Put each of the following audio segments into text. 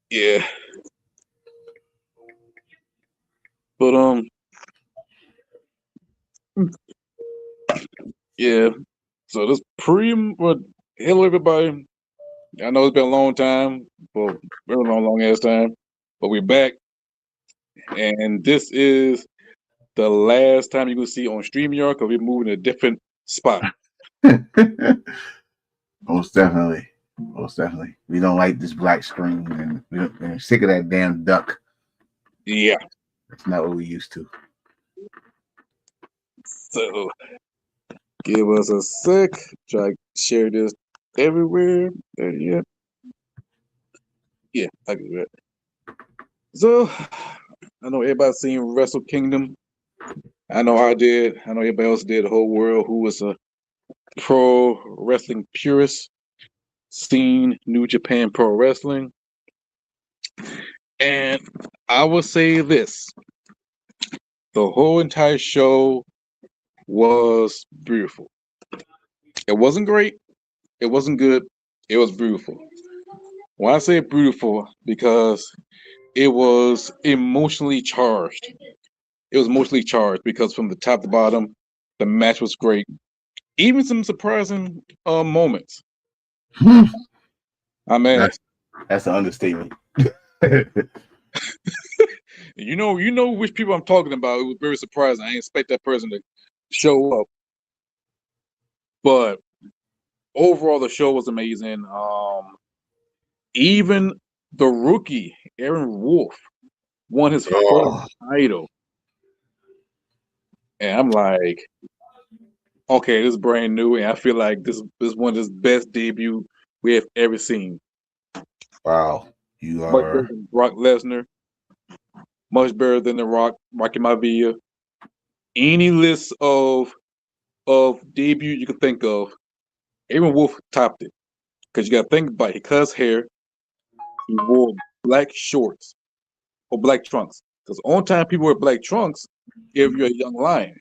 Yeah, but yeah. So this pretty much hello everybody. I know it's been a long time, for very long ass time, but we're back, and this is the last time you will see on StreamYard because we're moving to a different spot. Most definitely. Most definitely. We don't like this black screen, and we're sick of that damn duck. Yeah. That's not what we used to. So give us a sec. Try to share this everywhere. Yeah. Yeah, I can do that. So I know everybody's seen Wrestle Kingdom. I know I did. I know everybody else did. The whole world who was a pro wrestling purist seen New Japan Pro Wrestling. And I will say this. The whole entire show was beautiful. It wasn't great. It wasn't good. It was beautiful. Why I say beautiful? Because it was emotionally charged. It was emotionally charged because from the top to bottom, the match was great. Even some surprising moments. I mean, That's an understatement. you know which people I'm talking about. It was very surprising. I didn't expect that person to show up. But overall, the show was amazing. Even the rookie Aaron Wolf won his first title, and I'm like, okay, this is brand new, and I feel like this is one of his best debut we have ever seen. Wow. You Much better are than Brock Lesnar, much better than the Rocky Maivia. Any list of debut you can think of, Aaron Wolf topped it. Because you got to think about it. He cut his hair. He wore black shorts or black trunks. Because the only time people wear black trunks if you're a young lion.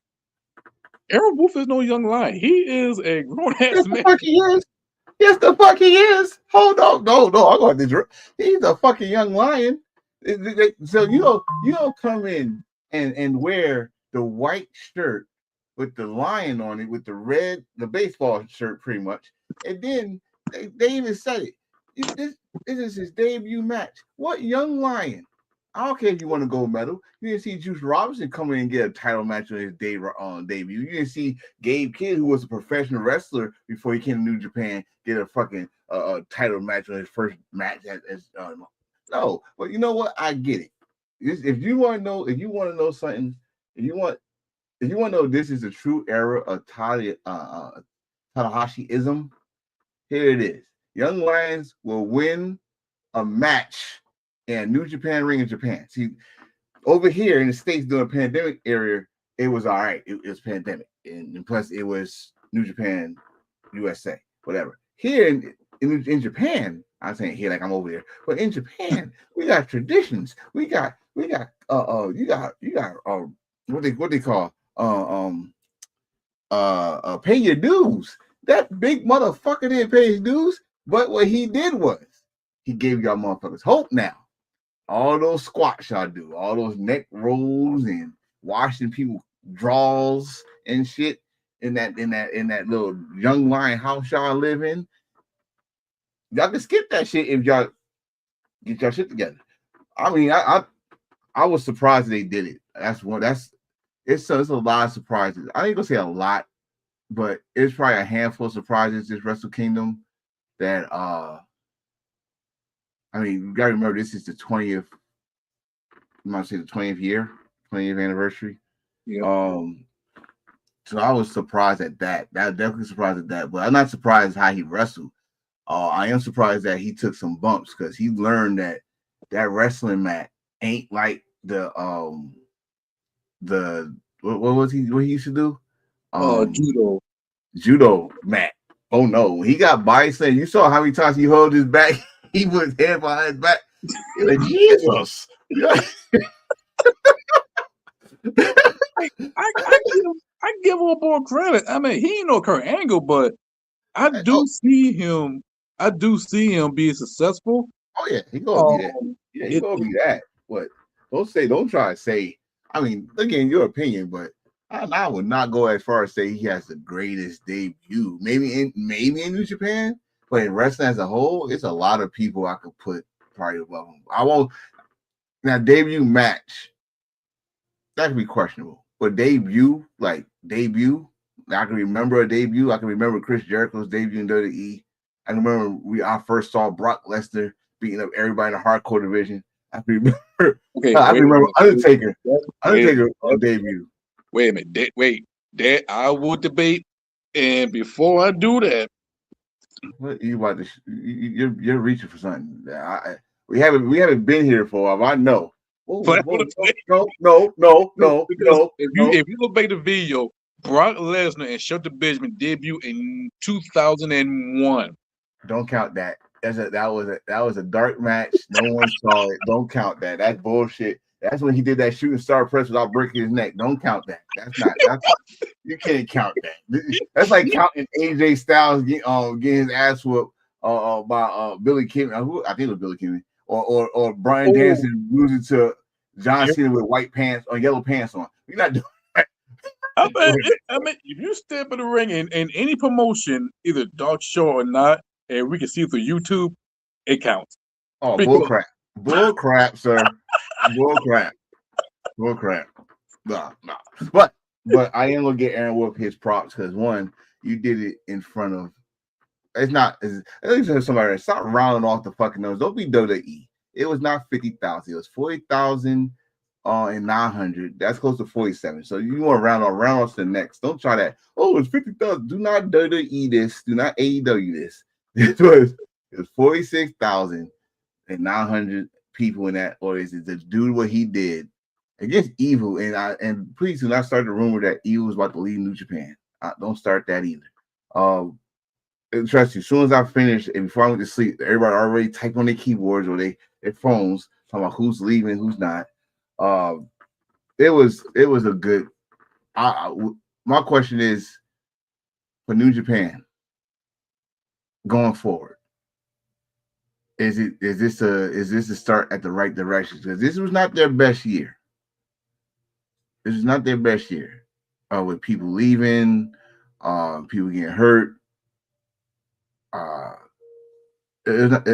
Aaron Wolf is no young lion. He is a grown ass yes, the man. fuck he is. Yes, the fuck he is. Hold on, no, I'm going to. He's a fucking young lion. So you don't come in and wear the white shirt with the lion on it with the baseball shirt pretty much, and then they even said it. This is his debut match. What young lion? I don't care if you want to go medal. You didn't see Juice Robinson come in and get a title match on his debut. You didn't see Gabe Kidd, who was a professional wrestler before he came to New Japan, get a fucking title match on his first match. No, but you know what? I get it. If you want to know something, if you want to know this is a true era of Tanahashi-ism, here it is. Young Lions will win a match in a New Japan ring in Japan. See, over here in the States during the pandemic area, it was all right. It was pandemic. And plus it was New Japan, USA, whatever. Here in Japan, I'm saying here like I'm over there, but in Japan, we got traditions. We got you got what they call pay your dues. That big motherfucker didn't pay his dues, but what he did was he gave y'all motherfuckers hope now. All those squats y'all do, all those neck rolls and washing people draws and shit in that little young lion house y'all live in. Y'all can skip that shit if y'all get your shit together. I mean, I was surprised they did it. It's a lot of surprises. I ain't gonna say a lot, but it's probably a handful of surprises this Wrestle Kingdom that I mean, you gotta remember this is the 20th. I'm gonna say the 20th year, 20th anniversary. Yeah. So I was surprised at that. That definitely surprised at that. But I'm not surprised how he wrestled. I am surprised that he took some bumps because he learned that wrestling mat ain't like the what was what he used to do? Judo mat. Oh no, he got bison. You saw how many times he held his back. He put his head behind his back. He's like, Jesus. I give him more credit. I mean, he ain't no Kurt Angle, but I do see him being successful. Oh yeah, he gonna be there. Yeah, you gonna be that. But don't try to say. I mean, again, your opinion, but I would not go as far as say he has the greatest debut. Maybe in New Japan, but in wrestling as a whole, it's a lot of people I could put probably above him. I won't now debut match. That could be questionable. But debut, I can remember a debut. I can remember Chris Jericho's debut in WWE. I can remember I first saw Brock Lesnar beating up everybody in the hardcore division. I can remember. Okay, I can remember Undertaker. Undertaker wait, debut. Wait a minute. That I will debate. And before I do that, What you about to? You're reaching for something. We haven't been here for a while. I know. but No. because if you look back at the video, Brock Lesnar and Shelton Benjamin debut in 2001. Don't count that. That was a dark match. No one saw it. Don't count that. That's bullshit. That's when he did that shooting star press without breaking his neck. Don't count that. You can't count that. That's like counting AJ Styles getting his ass whooped by Billy Kidman. I think it was Billy Kidman. Or Bryan Danielson losing to John Cena with white pants or yellow pants on. You're not doing that. I mean, if you step in the ring in any promotion, either dark show or not, and we can see through YouTube, it counts. Oh, bull crap, sir. Bull crap. No. But I am gonna get Aaron Wolf his props because one, you did it in front of. It's not. At least there's somebody. Stop rounding off the fucking nose. Don't be WWE. It was not 50,000. It was 40,000 and 900. That's close to 47. So you want to round off to the next. Don't try that. Oh, it's 50,000. Do not WWE this. Do not AEW this. It was 46,000 and 900 people in that audience to do what he did against Evil. And please do not start the rumor that Evil was about to leave New Japan. Don't start that either. Trust you, as soon as I finish and before I went to sleep, everybody already typed on their keyboards or their phones talking about who's leaving, who's not. It was a good. My question is for New Japan going forward. Is this a start at the right direction? Because this was not their best year. This is not their best year. With people leaving, people getting hurt. I ain't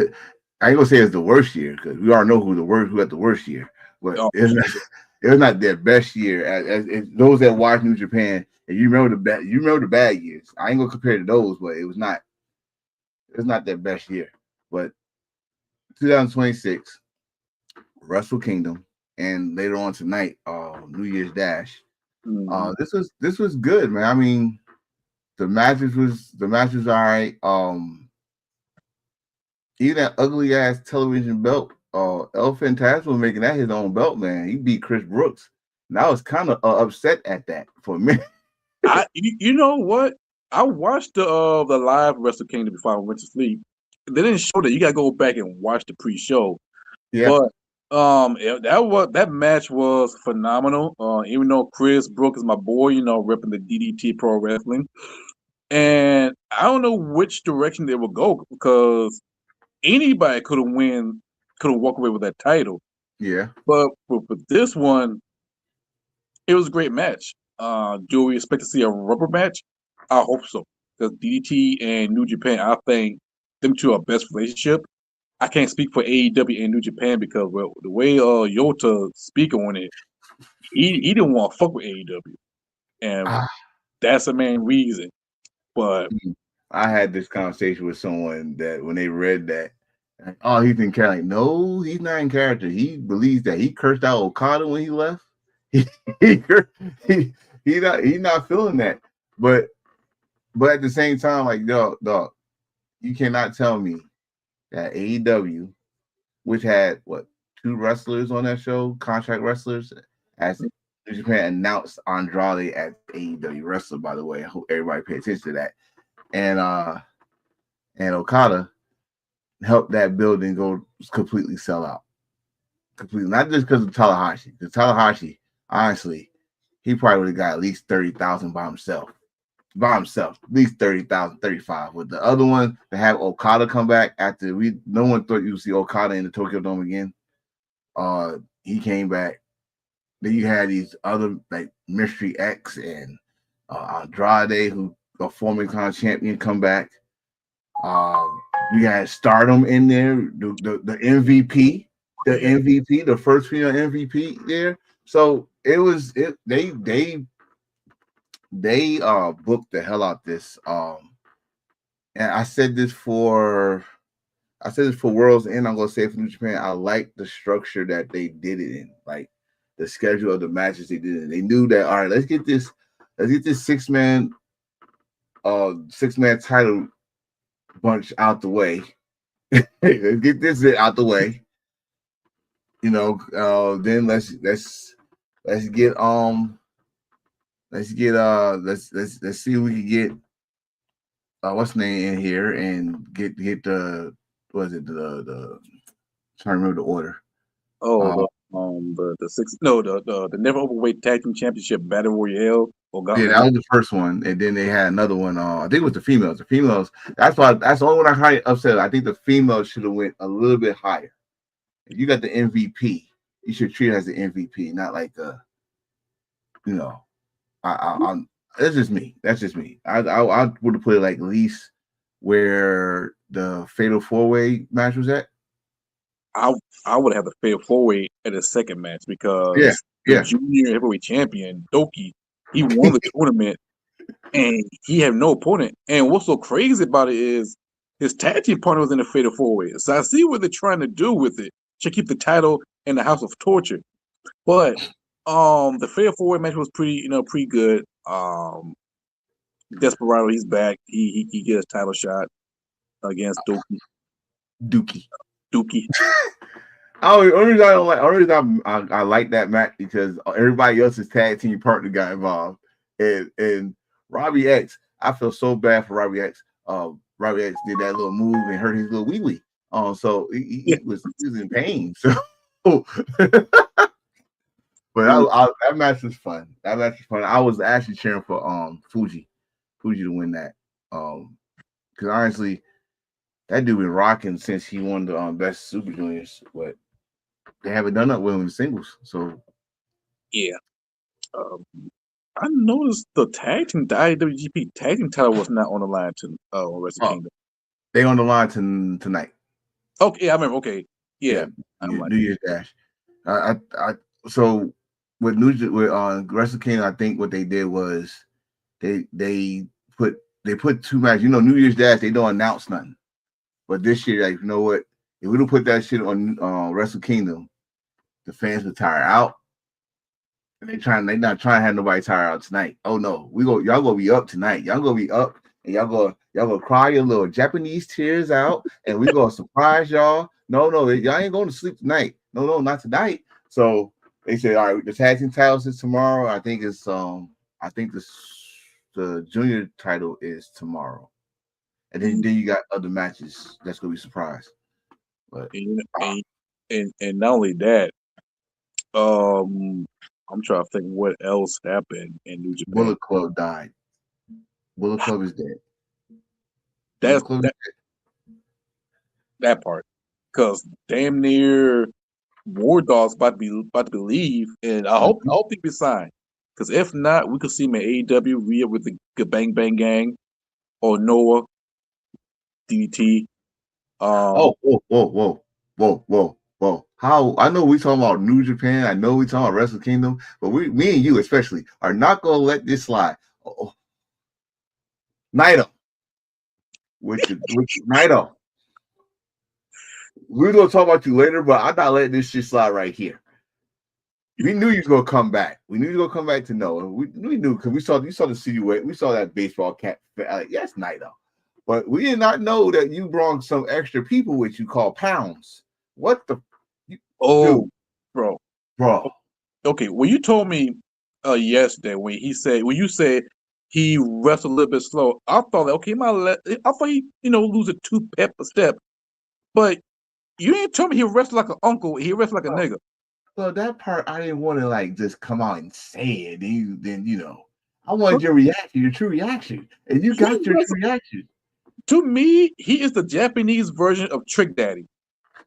gonna say it's the worst year because we already know who had the worst year, but it was not their best year. As those that watch New Japan, and you remember the bad years. I ain't gonna compare to those, but it was not their best year. But 2026, Wrestle Kingdom, and later on tonight, New Year's Dash. This was good, man. I mean, the matches was all right. Even that ugly ass television belt, El Fantasma was making that his own belt, man. He beat Chris Brooks, and I was kind of upset at that for a minute. You know what? I watched the live Wrestle Kingdom before I went to sleep. They didn't show that. You gotta go back and watch the pre-show. Yeah. But that match was phenomenal. Even though Chris Brooks is my boy, repping the DDT Pro Wrestling, and I don't know which direction they will go because anybody could have walked away with that title. Yeah. But for this one, it was a great match. Do we expect to see a rubber match? I hope so. Because DDT and New Japan, I think them two are best relationship. I can't speak for AEW and New Japan because the way Yota speak on it, he didn't want to fuck with AEW, and that's the main reason. But I had this conversation with someone that when they read that, oh, he's in character. Like, no, he's not in character. He believes that he cursed out Okada when he left. He's not feeling that. But at the same time, like dog, you cannot tell me that AEW, which had two wrestlers on that show, contract wrestlers, as New Japan announced Andrade as AEW wrestler. By the way, I hope everybody pay attention to that. And Okada helped that building go completely sell out. Completely, not just because of Tanahashi. Because Tanahashi, honestly, he probably would have got at least 30,000 by himself. At least 30,000, 35. With the other one to have Okada come back after no one thought you would see Okada in the Tokyo Dome again. He came back. Then you had these other like Mystery X and Andrade, who a former champion, come back. We had Stardom in there, the MVP, the first female MVP there. So it was they booked the hell out this. And I said this for Worlds, and I'm gonna say for New Japan. I like the structure that they did it in, like the schedule of the matches they did it. They knew that, all right, let's get this six-man title bunch out the way. Let's get this out the way. Then let's get let's see if we can get what's name in here and get the the trying to remember the order. The never overweight tag team championship battle royale. Yeah, that was the first one, and then they had another one. I think it was the females. The females. That's the only one I kind of upset. I think the females should have went a little bit higher. If you got the MVP, you should treat it as the MVP, not like that's just me. That's just me. I would have put it like at least where the Fatal 4-Way match was at. I would have the Fatal 4-Way at the second match because the junior heavyweight champion Doki, he won the tournament and he had no opponent. And what's so crazy about it is his tag team partner was in the Fatal 4-Way. So I see what they're trying to do with it to keep the title in the House of Torture. But the Fatal 4-Way match was pretty good. Desperado, he's back. He gets a title shot against Dookie. Only reason I like that match because everybody else's tag team partner got involved, and Robbie X. I feel so bad for Robbie X. Robbie X did that little move and hurt his little wee. So he was in pain. So, but that match was fun. I was actually cheering for Fuji to win that. Because honestly, that dude been rocking since he won the best Super Juniors, but they haven't done that well in the singles. So yeah, I noticed the IWGP tag team title was not on the line to Wrestle Kingdom. They on the line tonight. Okay, I remember. Okay, yeah, New Year's Dash. So with Wrestle Kingdom, I think what they did was they put two matches. New Year's Dash, they don't announce nothing. But this year, like, you know what? If we don't put that shit on Wrestle Kingdom, the fans will tire out. And they not trying to have nobody tire out tonight. Oh no, y'all gonna be up tonight. Y'all gonna be up and y'all gonna cry your little Japanese tears out, and we gonna surprise y'all. No, y'all ain't going to sleep tonight. No, not tonight. So they said, all right, the tag team titles is tomorrow. I think it's the junior title is tomorrow. And then you got other matches that's gonna be surprised. But and not only that, I'm trying to think what else happened in New Japan. Bullet Club died. Bullet Club is dead. That part, because damn near War Dogs about to leave, and I hope they be signed. Because if not, we could see him at AEW re-up with the Bang Bang Gang or Noah DDT. Whoa. How I know we talking about New Japan, I know we talking about Wrestle Kingdom, but me and you especially are not gonna let this slide. Naito. Which Naito. We're gonna talk about you later, but I'm not letting this shit slide right here. We knew you was gonna come back. We knew you were gonna come back to Noah. We knew because you saw the silhouette. We saw that baseball cap. Like, yes, Naito. But we did not know that you brought some extra people with you called pounds. What the? Dude. Bro. Okay, well, you told me yesterday when you said he wrestled a little bit slow. I thought, okay, I thought he lose a 2 pep a step, but you ain't told me he wrestled like an uncle. He wrestled like a nigga. Well, that part I didn't want to like just come out and say it. Then I wanted your reaction, your true reaction, and you got your true reaction. To me, he is the Japanese version of Trick Daddy.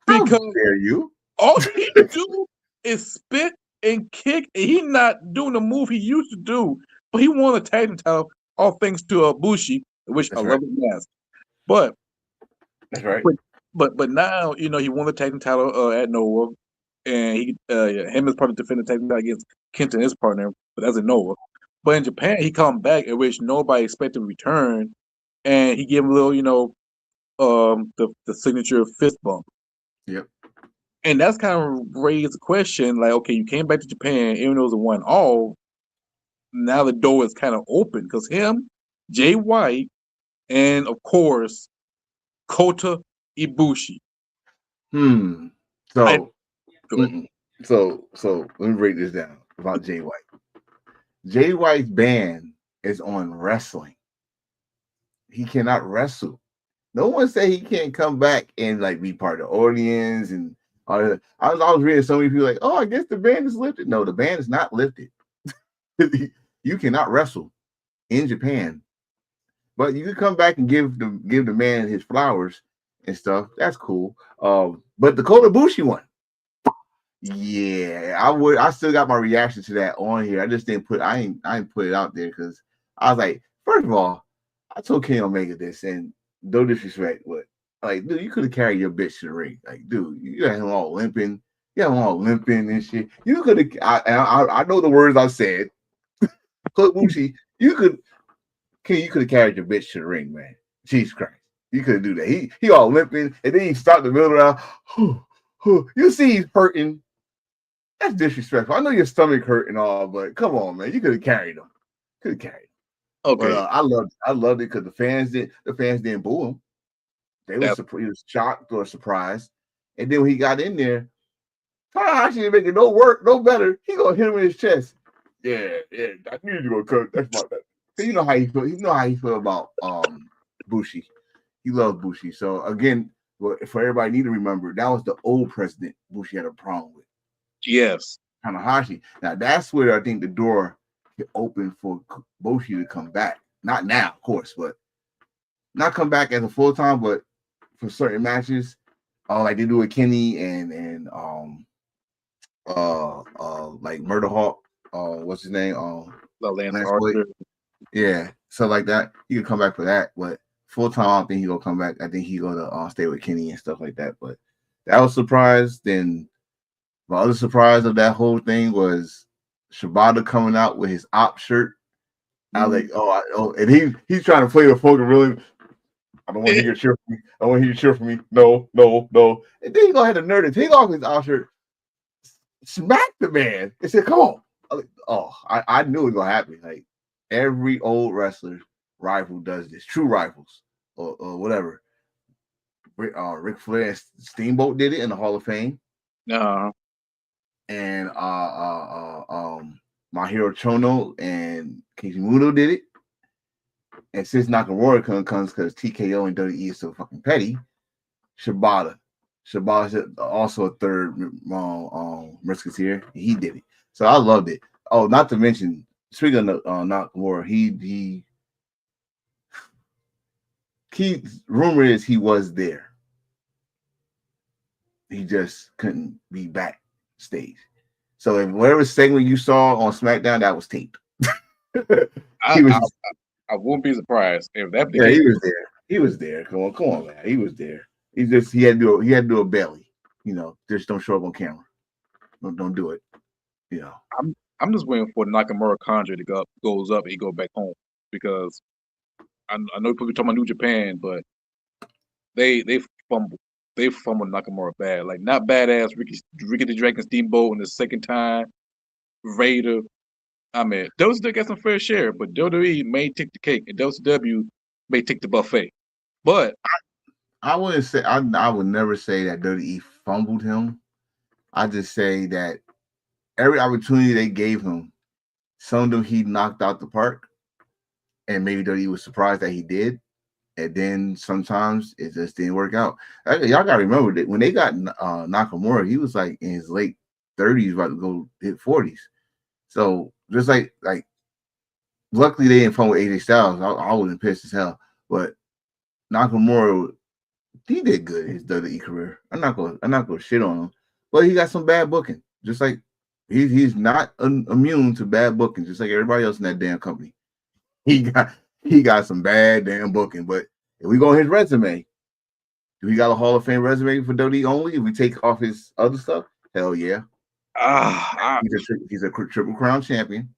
How dare you? All he do is spit and kick, and he not doing the move he used to do. But he won a tag team title, all thanks to Bushi, which I That's right. love his mask. But That's right. but but now he won the tag team title at Noah, and him as part of defending the tag team title against Kenta, his partner, but that's in Noah. But in Japan, he come back, at which nobody expected to return, and he gave him a little, the signature fist bump. Yep. And that's kind of raised the question, like, okay, you came back to Japan, even though it was a 1-all. Now the door is kind of open because him, Jay White, and of course Kota Ibushi. I So, so let me break this down about Jay White. Jay White's ban is on wrestling. He cannot wrestle. No one say he can't come back and like be part of the audience and all that. I was reading so many people like, oh, I guess the ban is lifted. No, the ban is not lifted. You cannot wrestle in Japan, but you can come back and give the man his flowers and stuff. That's cool. But the Kota Ibushi one, yeah, I still got my reaction to that on here. I just didn't put I ain't put it out there because I was like, first of all, I told Kenny Omega this, and no disrespect, but like, dude, you could have carried your bitch to the ring. Like, dude, you had him all limping. You had him all limping and shit. You could have. I know the words I said. Kota Ibushi, you could have carried your bitch to the ring, man. Jesus Christ, you could do that. He all limping, and then he stopped the middle round. You see, he's hurting. That's disrespectful. I know your stomach hurt and all, but come on, man. You could have carried him. Could have carried him. Okay, But I loved it because the fans didn't boo him. They was he was shocked or surprised. And then when he got in there, Tanahashi didn't make it no work, no better. He gonna hit him in his chest. Yeah, I knew you were gonna cut. That's my bad. So you know how he feel. You know how he feel about Bushi. He loves Bushi. So again, for everybody need to remember, that was the old president Bushi had a problem with. yes. Tanahashi. Now that's where I think the door get open for Bushi to come back. Not now, of course, but not come back as a full time, but for certain matches, like they do with Kenny and like Murder Hawk, what's his name? Lance Blake. Archer. Yeah, so like that, he could come back for that, but full time, I don't think he gonna come back. I think he gonna stay with Kenny and stuff like that. But that was a surprise. Then my other surprise of that whole thing was Shibata coming out with his op shirt. I was like, and he's trying to play the folk and really. I don't want to hear you cheer for me. I want to hear you cheer for me. No. And then he go ahead and nerd and take off his op shirt, smack the man, and said, "Come on." I knew it was gonna happen. Like every old wrestler rival does this. True rivals or whatever. Ric Flair and Steamboat did it in the Hall of Fame. And Mahiro Chono and Kishimoto did it. And since Nakamura comes because TKO and WWE is so fucking petty, Shibata also a third Musketeer. He did it. So I loved it. Oh, not to mention, speaking of Nakamura, he rumor is he was there. He just couldn't be backstage. So if whatever segment you saw on SmackDown, that was taped. I won't be surprised if that. Yeah, he was there. He was there. Come on, man. He was there. He had to do a belly. Just don't show up on camera. Don't do it. I'm just waiting for Nakamura contract to goes up and he go back home because I know people talking about New Japan, but they fumbled. They fumbled Nakamura bad, like not badass Ricky the Dragon Steamboat in the second time, Raider. I mean, WCW got some fair share, but WWE may take the cake, and WCW may take the buffet. But I wouldn't say I would never say that WWE fumbled him. I just say that every opportunity they gave him, some of them he knocked out the park, and maybe WWE was surprised that he did. And then sometimes it just didn't work out. Y'all gotta remember that when they got Nakamura, he was like in his late 30s, about to go hit 40s. So just like luckily they didn't fumble AJ Styles. I wasn't pissed as hell. But Nakamura, he did good in his WWE career. I'm not gonna shit on him. but he got some bad booking. Just like he's not immune to bad booking, just like everybody else in that damn company. He got some bad damn booking. But if we go on his resume, do he got a Hall of Fame resume for WWE only? If we take off his other stuff, hell yeah. He's a Triple Crown champion,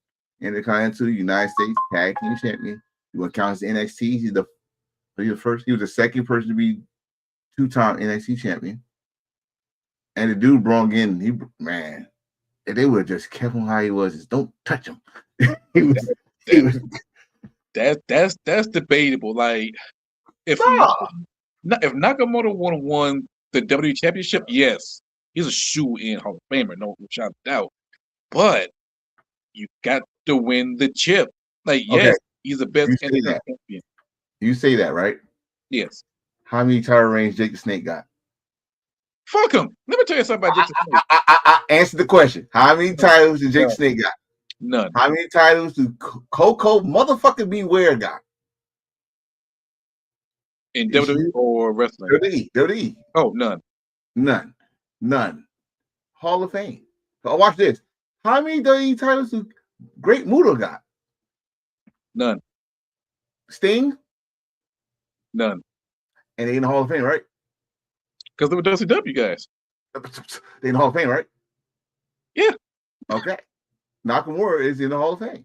Intercontinental United States Tag Team champion. You want to count as NXT? He's the first. He was the second person to be 2-time NXT champion. And the dude brought in, if they would have just kept him how he was, just don't touch him. That's debatable. Like if Nakamura would have won the WWE Championship, yes, he's a shoe-in Hall of Famer, no shot of doubt. But you got to win the chip. Like, yes, he's the best champion. You say that, right? Yes. How many title reigns Jake the Snake got? Fuck him. Let me tell you something about Jake the Snake. Answer the question. How many titles did Jake the Snake got? None. How many titles do Coco motherfucking Beware got? In WWE or wrestling? WWE. Oh, none. None. Hall of Fame. So watch this. How many WWE titles do Great Muta got? None. Sting? None. And they in the Hall of Fame, right? Because they were WCW guys. They in the Hall of Fame, right? Yeah. Okay. Nakamura is in the Hall of Fame.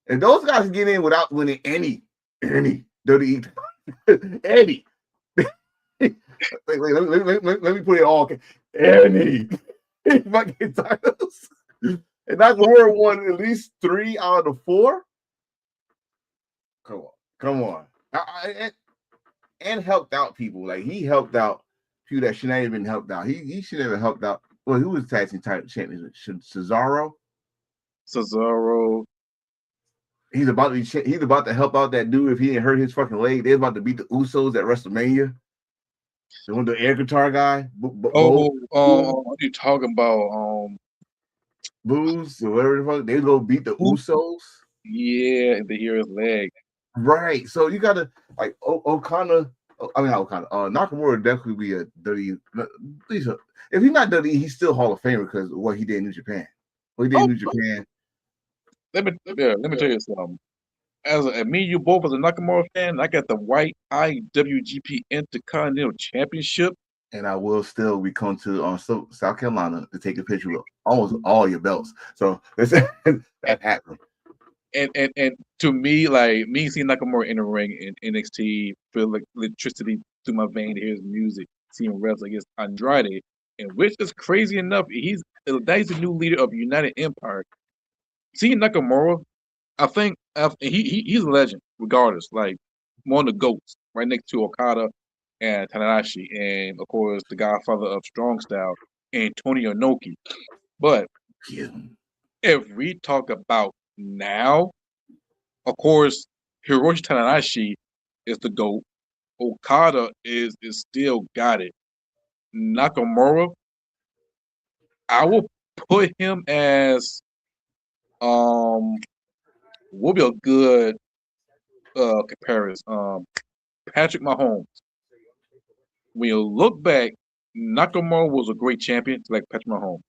And those guys get in without winning any WWE. Any. Wait, let me put it all. Any fucking titles. And Nakamura won at least 3 out of 4. Come on. And helped out people. Like he helped out people that shouldn't have been helped out. He should have helped out. Well, who was tag team title champion? Cesaro. He's about to help out that dude if he didn't hurt his fucking leg. They're about to beat the Usos at WrestleMania. The one, the air guitar guy. You talking about Booze or whatever the fuck? They go beat the Usos. Yeah, and they hear his leg. Right. So you gotta like Nakamura definitely be a WWE. If he's not WWE, he's still Hall of Famer because of what he did in New Japan. Japan. Let me tell you something. As me, you both as a Nakamura fan, I got the white IWGP Intercontinental Championship, and I will still be coming to South Carolina to take a picture of almost all your belts. So that happened. And to me, like me seeing Nakamura in the ring in NXT, feel like electricity through my vein to hear his music, seeing wrestle against Andrade, and which is crazy enough, he's the new leader of United Empire. Seeing Nakamura, I think he's a legend, regardless. Like one of the GOATs, right next to Okada and Tanahashi, and of course the godfather of Strong Style, Antonio Inoki. But if we talk about now, of course, Hiroshi Tanahashi is the GOAT. Okada is still got it. Nakamura, I will put him as will be a good comparison. Patrick Mahomes. When you look back, Nakamura was a great champion, like Patrick Mahomes.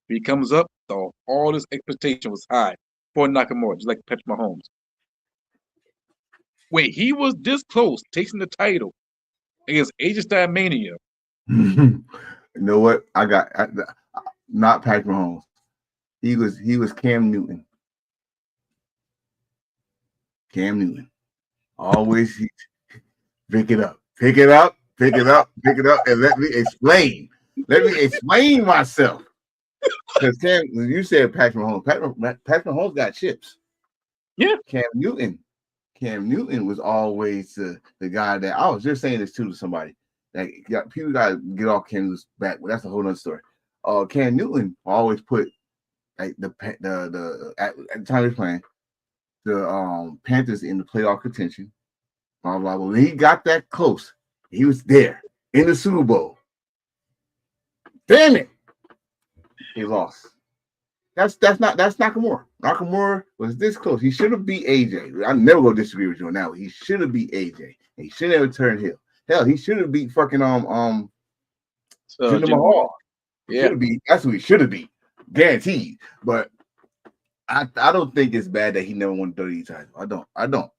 He comes up, all this expectation was high for Nakamura, just like Patrick Mahomes. When he was this close, taking the title against Age of Style Mania. You know what? I got not Patrick Mahomes. He was Cam Newton. Cam Newton. Always pick it up, and let me explain. Let me explain myself. Because you said Patrick Mahomes. Patrick Mahomes got chips. Yeah. Cam Newton was always the guy that I was just saying this to somebody. Like people gotta get off Cam Newton's back, but that's a whole other story. Cam Newton always put like the at the time he was playing the Panthers in the playoff contention. Blah blah blah. When he got that close, he was there in the Super Bowl. Damn it. He lost. That's Nakamura. Nakamura was this close. He should have beat AJ. I'm never gonna disagree with you on that one. He should have beat AJ. He shouldn't have turned heel. Hell, he should have beat fucking Jinder Mahal. Yeah. That's who he should have been, guaranteed. But I don't think it's bad that he never won the WWE title. I don't.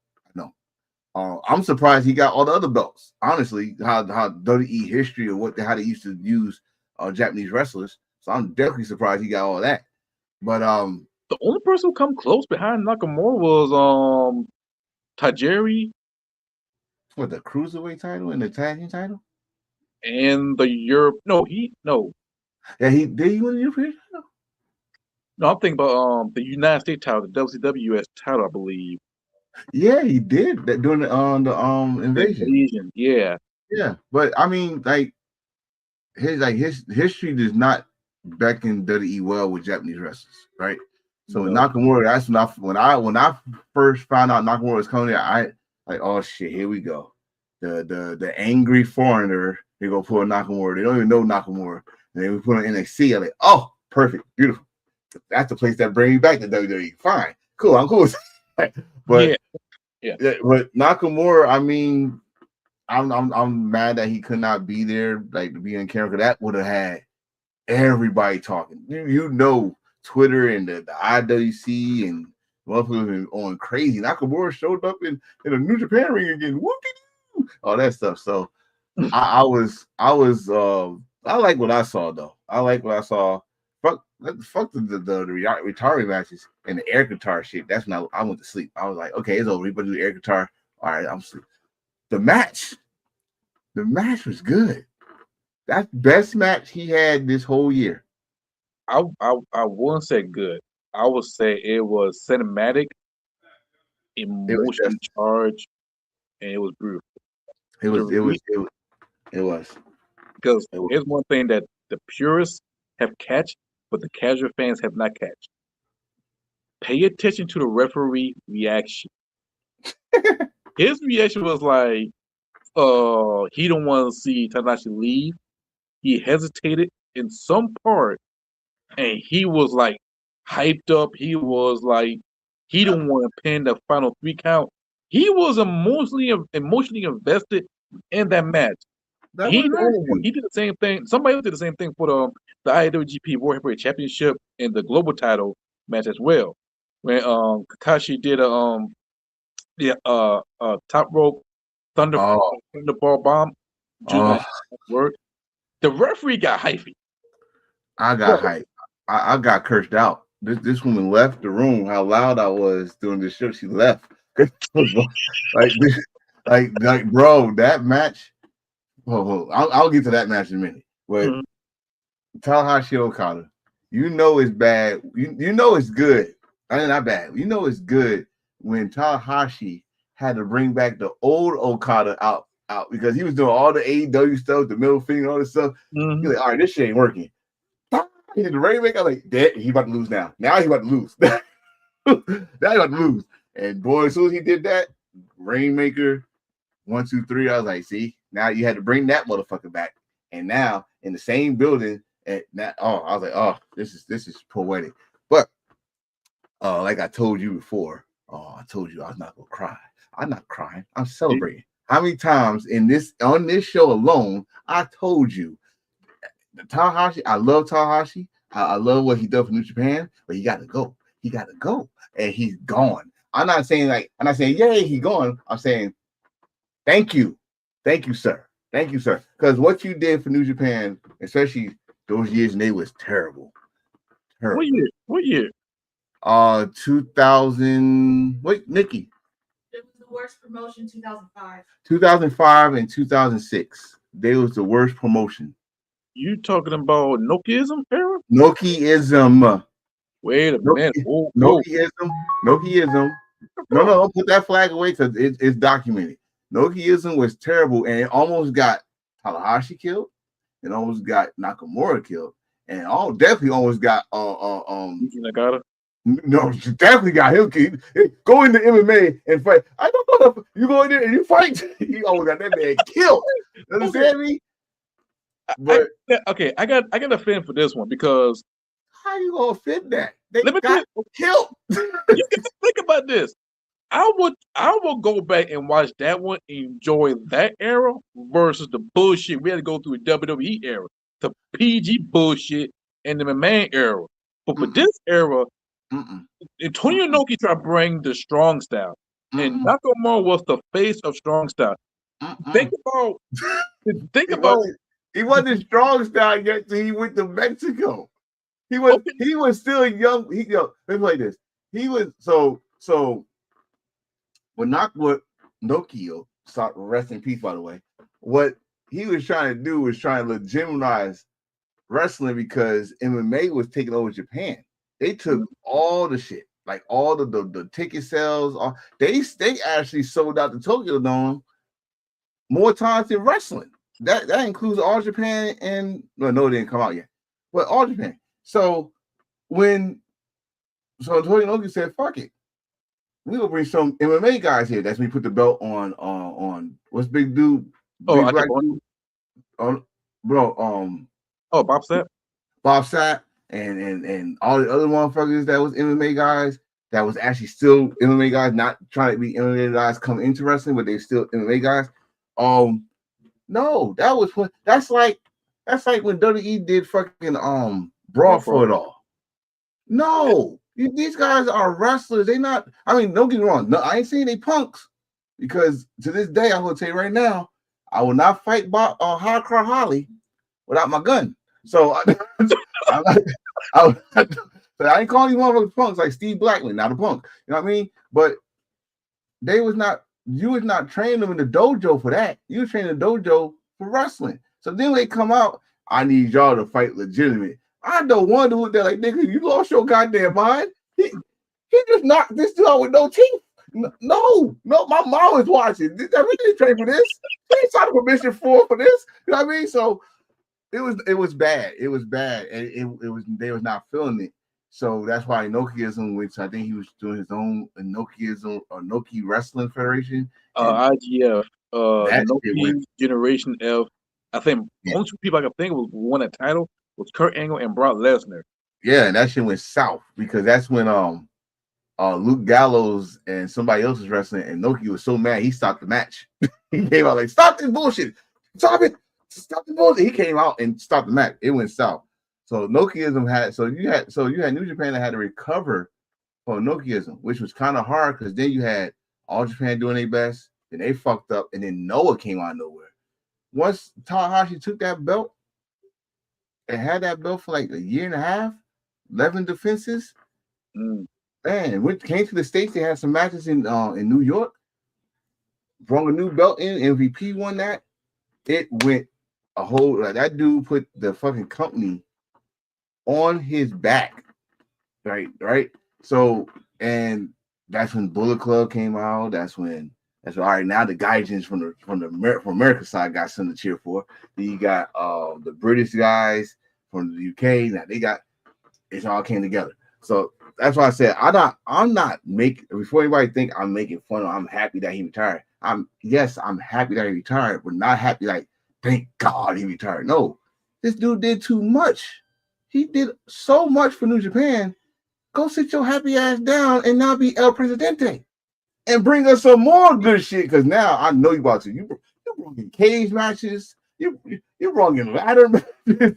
I'm surprised he got all the other belts. Honestly, how WWE history of how they used to use Japanese wrestlers. So I'm definitely surprised he got all that. But the only person who come close behind Nakamura was Tajiri. What, the cruiserweight title and the tag team title? And the Europe. No. Yeah, he win the European title. No, I'm thinking about the United States title, the WCWS title, I believe. Yeah, he did that during the invasion. Yeah. Yeah, but I mean, his history does not beckon WWE well with Japanese wrestlers, right? So with Nakamura, that's when I first found out Nakamura was coming there, I like, oh shit, here we go. The angry foreigner, they go pull Nakamura. They don't even know Nakamura. And then we put on NXT. I'm like, oh, perfect, beautiful. That's the place that brings me back to WWE. Fine, cool, I'm cool with that. But yeah. But Nakamura, I mean, I'm mad that he could not be there, like to be in camera. That would have had everybody talking. You know, Twitter and the IWC and motherfuckers on crazy. Nakamura showed up in a New Japan ring again. Whoopie, all that stuff. So I like what I saw though. I like what I saw. Fuck the retirement matches and the air guitar shit. That's when I went to sleep. I was like, okay, it's over. We better do air guitar. All right, I'm sleep. The match was good. That's the best match he had this whole year. I wouldn't say good. I would say it was cinematic, emotionally charged, and it was beautiful. It was. Because here's one thing that the purists have catch, but the casual fans have not catch. Pay attention to the referee reaction. His reaction was like, he don't want to see Tanahashi leave. He hesitated in some part, and he was like hyped up. He was like, he didn't want to pin the final 3 count. He was emotionally invested in that match. He did the same thing. Somebody else did the same thing for the IWGP World Heavyweight Championship and the global title match as well. When Kakashi did top rope thunderball bomb, worked. The referee got hypey. I got hyped. I got cursed out. This woman left the room. How loud I was doing this show. She left. like, bro, that match. I'll get to that match in a minute. But Tanahashi Okada, you know it's bad. You know it's good. I mean, not bad. You know it's good when Tanahashi had to bring back the old Okada out because he was doing all the AEW stuff, the middle finger, all this stuff. He's like, all right, this shit ain't working. He did the Rainmaker. I'm like, he about to lose now. Now he about to lose. Now he about to lose. And boy, as soon as he did that, Rainmaker, 1, 2, 3. I was like, see, now you had to bring that motherfucker back. And now in the same building, I was like, oh, this is poetic. But like I told you before, I told you I was not gonna cry. I'm not crying. I'm celebrating. How many times on this show alone, I told you Tanahashi, I love Tanahashi. I love what he does for New Japan, but he got to go. He got to go, and he's gone. I'm not saying yay, he's gone. I'm saying thank you, sir. Thank you, sir. Because what you did for New Japan, especially those years, and they was terrible. What year? 2000. Wait, Nikki. It was the worst promotion. 2005. 2005 and 2006. They was the worst promotion. You talking about Nokiism era? Nokiism. Wait a minute. Nokiism. No, put that flag away because it's documented. Nokiism was terrible, and it almost got Tanahashi killed, and almost got Nakamura killed, and definitely almost got Nagata. No, definitely got him killed. Go into MMA and fight. I don't know if you go in there and you fight. You almost got that man killed. Understand me? But I got a fan for this one because how you gonna fit that? They let me got killed. You can think about this. I will go back and watch that one, enjoy that era versus the bullshit we had to go through the WWE era. to PG bullshit in the McMahon era. But for Mm-mm. this era, Mm-mm. Antonio Inoki tried to bring the strong style. And Mm-mm. Nakamura was the face of strong style. Think about he wasn't strong style yet till he went to Mexico. He was still young. Let me play this. He was so when Nokia start rest in peace, by the way. What he was trying to do was trying to legitimize wrestling because MMA was taking over Japan. They took all the shit, like all the ticket sales. They actually sold out the Tokyo Dome more times than wrestling. That includes All Japan and no, it didn't come out yet, but All Japan. So Antonio Inoki said, "Fuck it, we gonna bring some MMA guys here." That's when we put the belt on what's big dude, big black dude, bro. Bob Sapp. Bob Sapp and all the other motherfuckers that was MMA guys that was actually still MMA guys, not trying to be MMA guys come into wrestling, but they still MMA guys. No, that's like when WWE did fucking Brawl for it all. No, these guys are wrestlers. They not. I mean, don't get me wrong. No, I ain't saying they punks because to this day, I'm gonna tell you right now, I will not fight Hardcore Holly without my gun. So I ain't calling these motherfuckers punks like Steve Blackman, not a punk. You know what I mean? But they was not. You was not training them in the dojo for that. You was training the dojo for wrestling. So then they come out. I need y'all to fight legitimate. I don't want to look there like, nigga, you lost your goddamn mind. He just knocked this dude out with no teeth. No, my mom was watching. We didn't train for this. We ain't signed permission for this. You know what I mean? So it was bad. It was bad. And it was they was not feeling it. So that's why Inokiism, which I think he was doing his own Inokiism or Inoki Wrestling Federation. IGF, that Inoki Generation F. I think only two people I could think of won that title was Kurt Angle and Brock Lesnar. Yeah, and that shit went south because that's when Luke Gallows and somebody else was wrestling, and Inoki was so mad he stopped the match. He came out like, "Stop this bullshit! Stop it! Stop the bullshit!" He came out and stopped the match. It went south. So Inokiism you had New Japan that had to recover from Inokiism, which was kind of hard because then you had All Japan doing their best, then they fucked up, and then Noah came out of nowhere. Once Tanahashi took that belt and had that belt for like a year and a half, 11 defenses. Man, came to the States, they had some matches in New York. Brought a new belt in, MVP won that. It went a whole that dude put the fucking company on his back. Right. So, and that's when Bullet Club came out. That's when all right. Now the Gaijins from America side got something to cheer for. Then you got the British guys from the UK. Now it all came together. So that's why I said I'm not making before anybody think I'm making fun of. I'm happy that he retired. I'm happy that he retired, but not happy like thank God he retired. No, this dude did too much. He did so much for New Japan. Go sit your happy ass down and now be El Presidente and bring us some more good shit. Because now I know you about to. You brought in cage matches. You brought in ladder matches.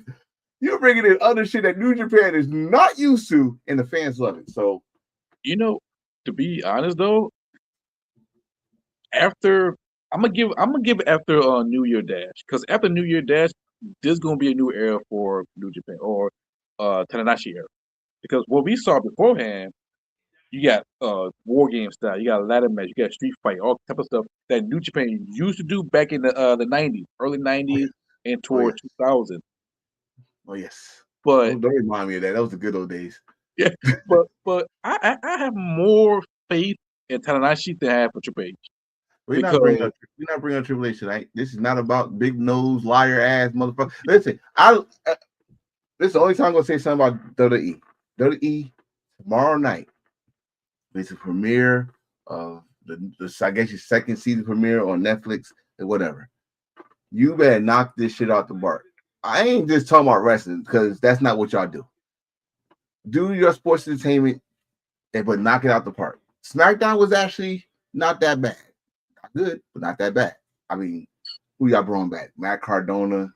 You're bringing in other shit that New Japan is not used to, and the fans love it. So, to be honest though, after I'm gonna give it after New Year Dash because after New Year Dash, there's gonna be a new era for New Japan or Tanahashi era because what we saw beforehand, you got war game style, you got ladder match, you got street fight, all type of stuff that New Japan used to do back in the 90s, early 90s, and toward 2000. Oh yes, but don't remind me of that. That was the good old days. Yeah, but I have more faith in Tanahashi than I have for Triple H. We're not bringing up Triple H tonight. This is not about big nose liar ass motherfucker. Listen, this is the only time I'm gonna say something about WWE. WWE tomorrow night. It's a premiere of I guess your second season premiere on Netflix or whatever. You better knock this shit out the park. I ain't just talking about wrestling because that's not what y'all do. Do your sports entertainment, but knock it out the park. SmackDown was actually not that bad. Not good, but not that bad. I mean, who y'all brought back? Matt Cardona,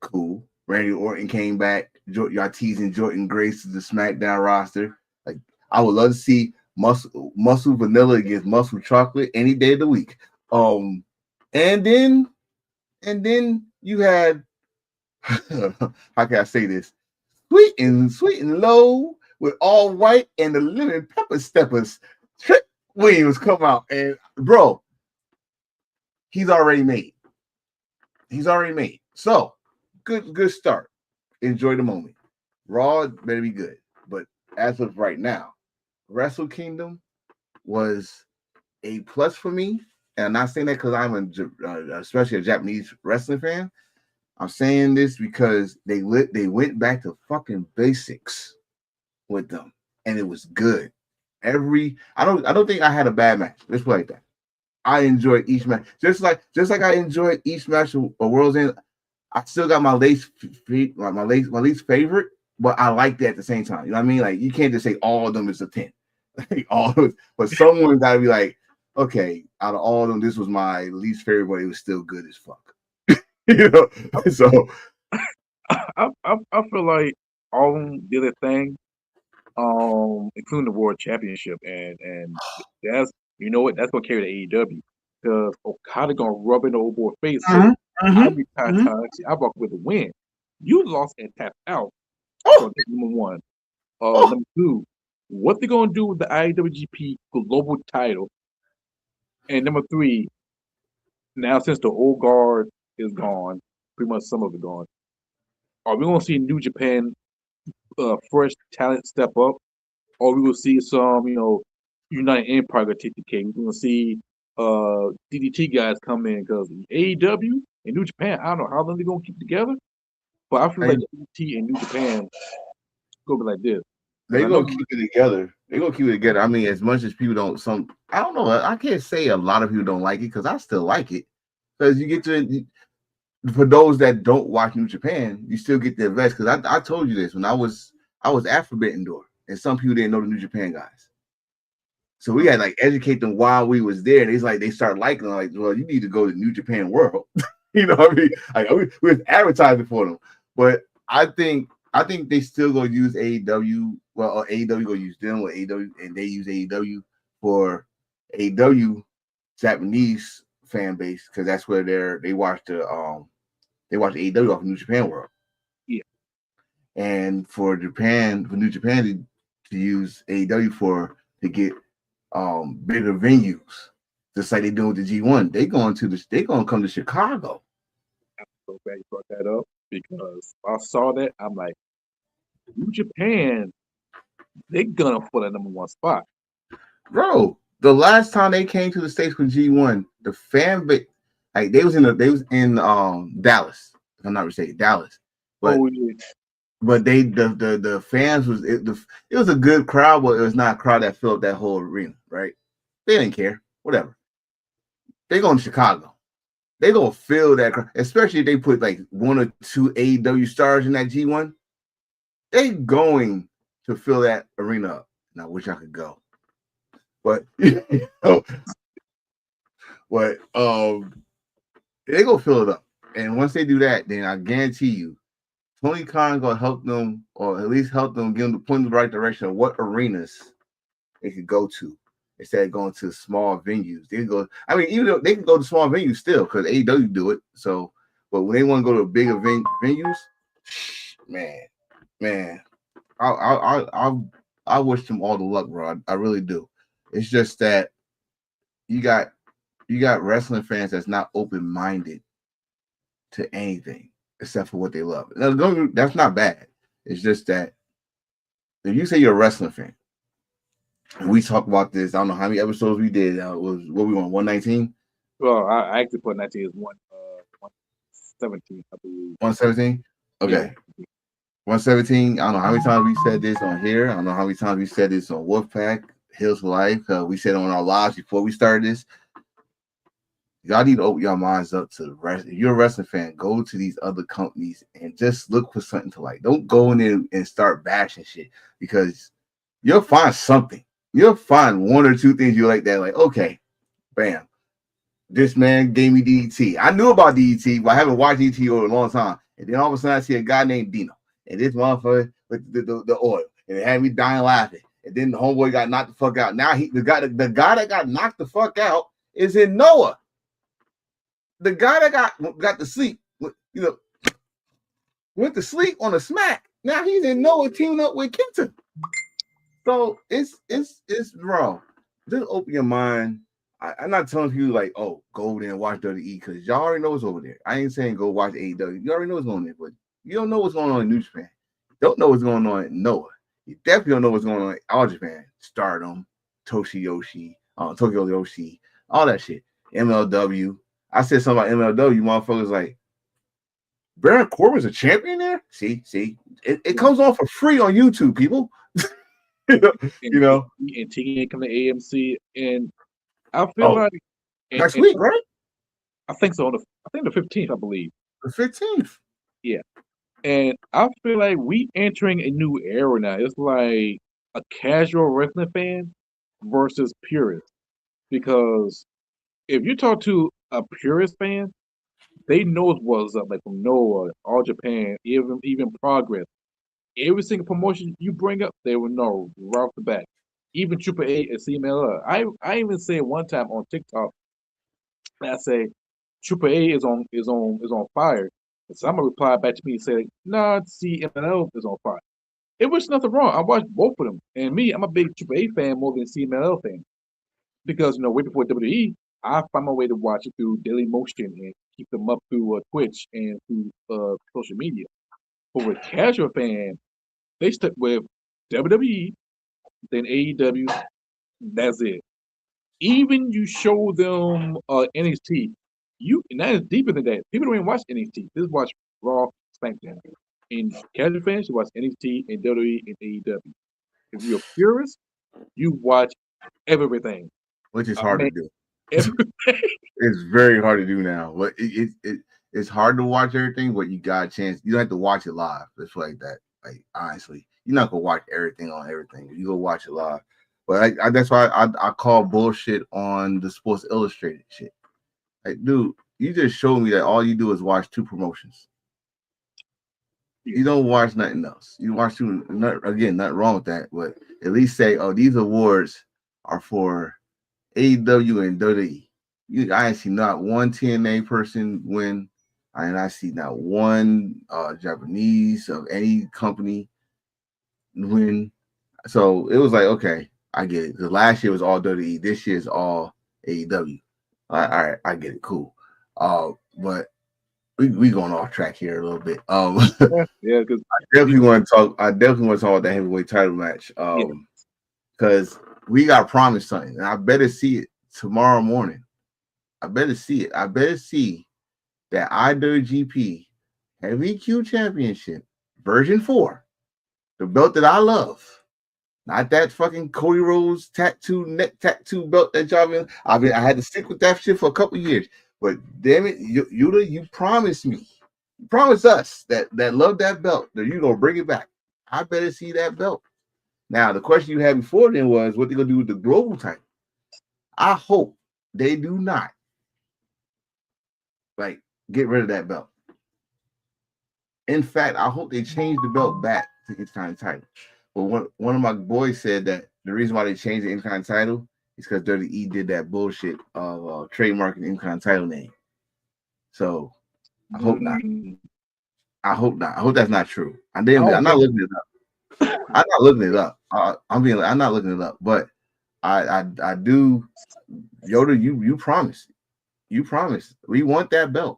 cool. Randy Orton came back. Y'all teasing Jordan Grace to the SmackDown roster. Like, I would love to see Muscle Vanilla against Muscle Chocolate any day of the week. And then you had how can I say this? Sweet and low with all white and the lemon pepper steppers. Trick Williams come out and bro, he's already made. So good start. Enjoy the moment. Raw better be good. But as of right now, Wrestle Kingdom was a plus for me. And I'm not saying that because I'm especially a Japanese wrestling fan. I'm saying this because they went back to fucking basics with them, and it was good. I don't think I had a bad match. Let's play like that. I enjoyed each match, just like I enjoyed each match of World's End. I still got my least favorite, but I liked it at the same time. You know what I mean? Like, you can't just say all of them is a 10. Like, but someone got to be like, okay, out of all of them, this was my least favorite, but it was still good as fuck. You know, so I feel like all of them did a thing, including the World Championship, and that's that's gonna carry the AEW because Okada gonna rub in the old boy face. So I retired Tanahashi. I walk with a win. You lost and tapped out. So that's number one. Number two, what they gonna do with the IWGP Global Title? And number three, now since the old guard is gone, pretty much some of it gone, are we gonna see New Japan fresh talent step up, or we will see some, United Empire gonna take the cake? We're gonna see DDT guys come in because AEW and New Japan, I don't know how long they're gonna keep together, but I feel like DDT and New Japan gonna be like this. They're gonna keep it together. They're gonna keep it together. I mean, as much as people don't, I don't know. I can't say a lot of people don't like it because I still like it. Because you get to, for those that don't watch New Japan, you still get the invest. Because I told you this when I was at Forbidden Door, and some people didn't know the New Japan guys. So we had to like educate them while we was there. And it's like they start liking them, like, well, you need to go to New Japan World. You know what I mean? Like, we was advertising for them. But I think they still gonna use AEW. Well, AEW gonna use them with AEW, and they use AEW for AEW Japanese fan base because that's where they watch AEW off of New Japan World. Yeah. And for New Japan to use AEW to get bigger venues, just like they do with the G1. They gonna come to Chicago. I'm so glad you brought that up because I saw that. I'm like, New Japan, they're gonna for the number one spot. Bro, the last time they came to the States with G1, the fan base, like they was in Dallas, if I'm not mistaken, Dallas. But but the fans it was a good crowd, but it was not a crowd that filled that whole arena, right? They didn't care, whatever. They going to Chicago. They gonna fill that crowd, especially if they put like one or two AEW stars in that G1. They going to fill that arena up. And I wish I could go. But they gonna fill it up. And once they do that, then I guarantee you, Tony Khan gonna help them, or at least help them give them the point in the right direction of what arenas they could go to instead of going to small venues. They go. I mean, even though they can go to small venues still, because AEW do it. So, but when they want to go to bigger venues, man, I wish them all the luck, bro. I really do. It's just that you got wrestling fans that's not open-minded to anything except for what they love. Now, that's not bad. It's just that if you say you're a wrestling fan, and we talk about this, I don't know how many episodes we did. Was what we on 119? Well, I actually put 19 as 117, I believe. 117? Okay. Yeah. 117. I don't know how many times we said this on here. I don't know how many times we said this on Wolfpack, Hills for Life. We said on our lives before we started this. Y'all need to open your minds up to the rest. If you're a wrestling fan, go to these other companies and just look for something to like. Don't go in there and start bashing shit because you'll find something. You'll find one or two things you like that. Like, okay, bam. This man gave me DDT. I knew about DDT, but I haven't watched DDT over a long time. And then all of a sudden I see a guy named Dino. And this motherfucker with the oil. And it had me dying laughing. And then the homeboy got knocked the fuck out. Now the guy that got knocked the fuck out is in Noah. The guy that got to sleep, went to sleep on a smack. Now he's in Noah teaming up with Kenta. So it's wrong. Just open your mind. I'm not telling you like, oh, go there and watch WWE because y'all already know what's over there. I ain't saying go watch AEW. You already know what's going on there, but you don't know what's going on in New Japan. You don't know what's going on in Noah. You definitely don't know what's going on in All Japan, Stardom, Tokyo Yoshi, all that shit. MLW. I said something about MLW. Motherfuckers like, Baron Corbin's a champion there? See, it comes on for free on YouTube, people. you know, and TNA come to AMC, and I feel like next week, right? I think so. I think the 15th, I believe. The 15th. Yeah, and I feel like we entering a new era now. It's like a casual wrestling fan versus purist, because if you talk to a purist fan, they know what's up. Like from Noah, All Japan, even Progress. Every single promotion you bring up, they will know right off the bat. Even Triple A and CMLL. I even said one time on TikTok, I say Triple A is on fire. And somebody replied back to me and said, "Nah, CMLL is on fire." It was nothing wrong. I watched both of them, and me, I'm a big Triple A fan more than CMLL fan because way before WWE, I find my way to watch it through Daily Motion and keep them up through Twitch and through social media. But with casual fan, they stuck with WWE, then AEW. That's it. Even you show them NXT, and that is deeper than that. People don't even watch NXT. They just watch Raw, SmackDown. And casual fans, you watch NXT and WWE and AEW. If you're a purist, you watch everything. Which is hard to do. Everything. It's very hard to do now. But it's hard to watch everything, but you got a chance. You don't have to watch it live. It's like that. Like, honestly, you're not gonna watch everything on everything. You go watch it live. But that's why I call bullshit on the Sports Illustrated shit. Like, dude, you just showed me that all you do is watch two promotions. You don't watch nothing else. You watch two. Nothing wrong with that. But at least say, oh, these awards are for AEW and WWE. I ain't see not one TNA person win. And I see not one Japanese of any company win. So it was like, okay, I get it. The last year was all WWE. This year is all AEW. All right, I get it. Cool. But we going off track here a little bit. Yeah, because I definitely want to talk about that heavyweight title match. Because we got promised something, and I better see it tomorrow morning. I better see it. I better see that IWGP Heavyweight Championship version 4, the belt that I love. Not that fucking Cody Rhodes neck tattoo belt that y'all been. I had to stick with that shit for a couple years. But damn it, you promised me. You promised us that love that belt that you gonna bring it back. I better see that belt. Now the question you had before then was what they gonna do with the global title. I hope they do not get rid of that belt. In fact, I hope they change the belt back to Intercontinental title. But one of my boys said that the reason why they changed the Intercontinental title is because WWE did that bullshit of trademarking the Intercontinental title name. So I hope not. I hope not. I hope that's not true. I'm not looking it up. I'm not looking it up. I'm not looking it up. But I do. Yoda, you promised. You promised. We want that belt.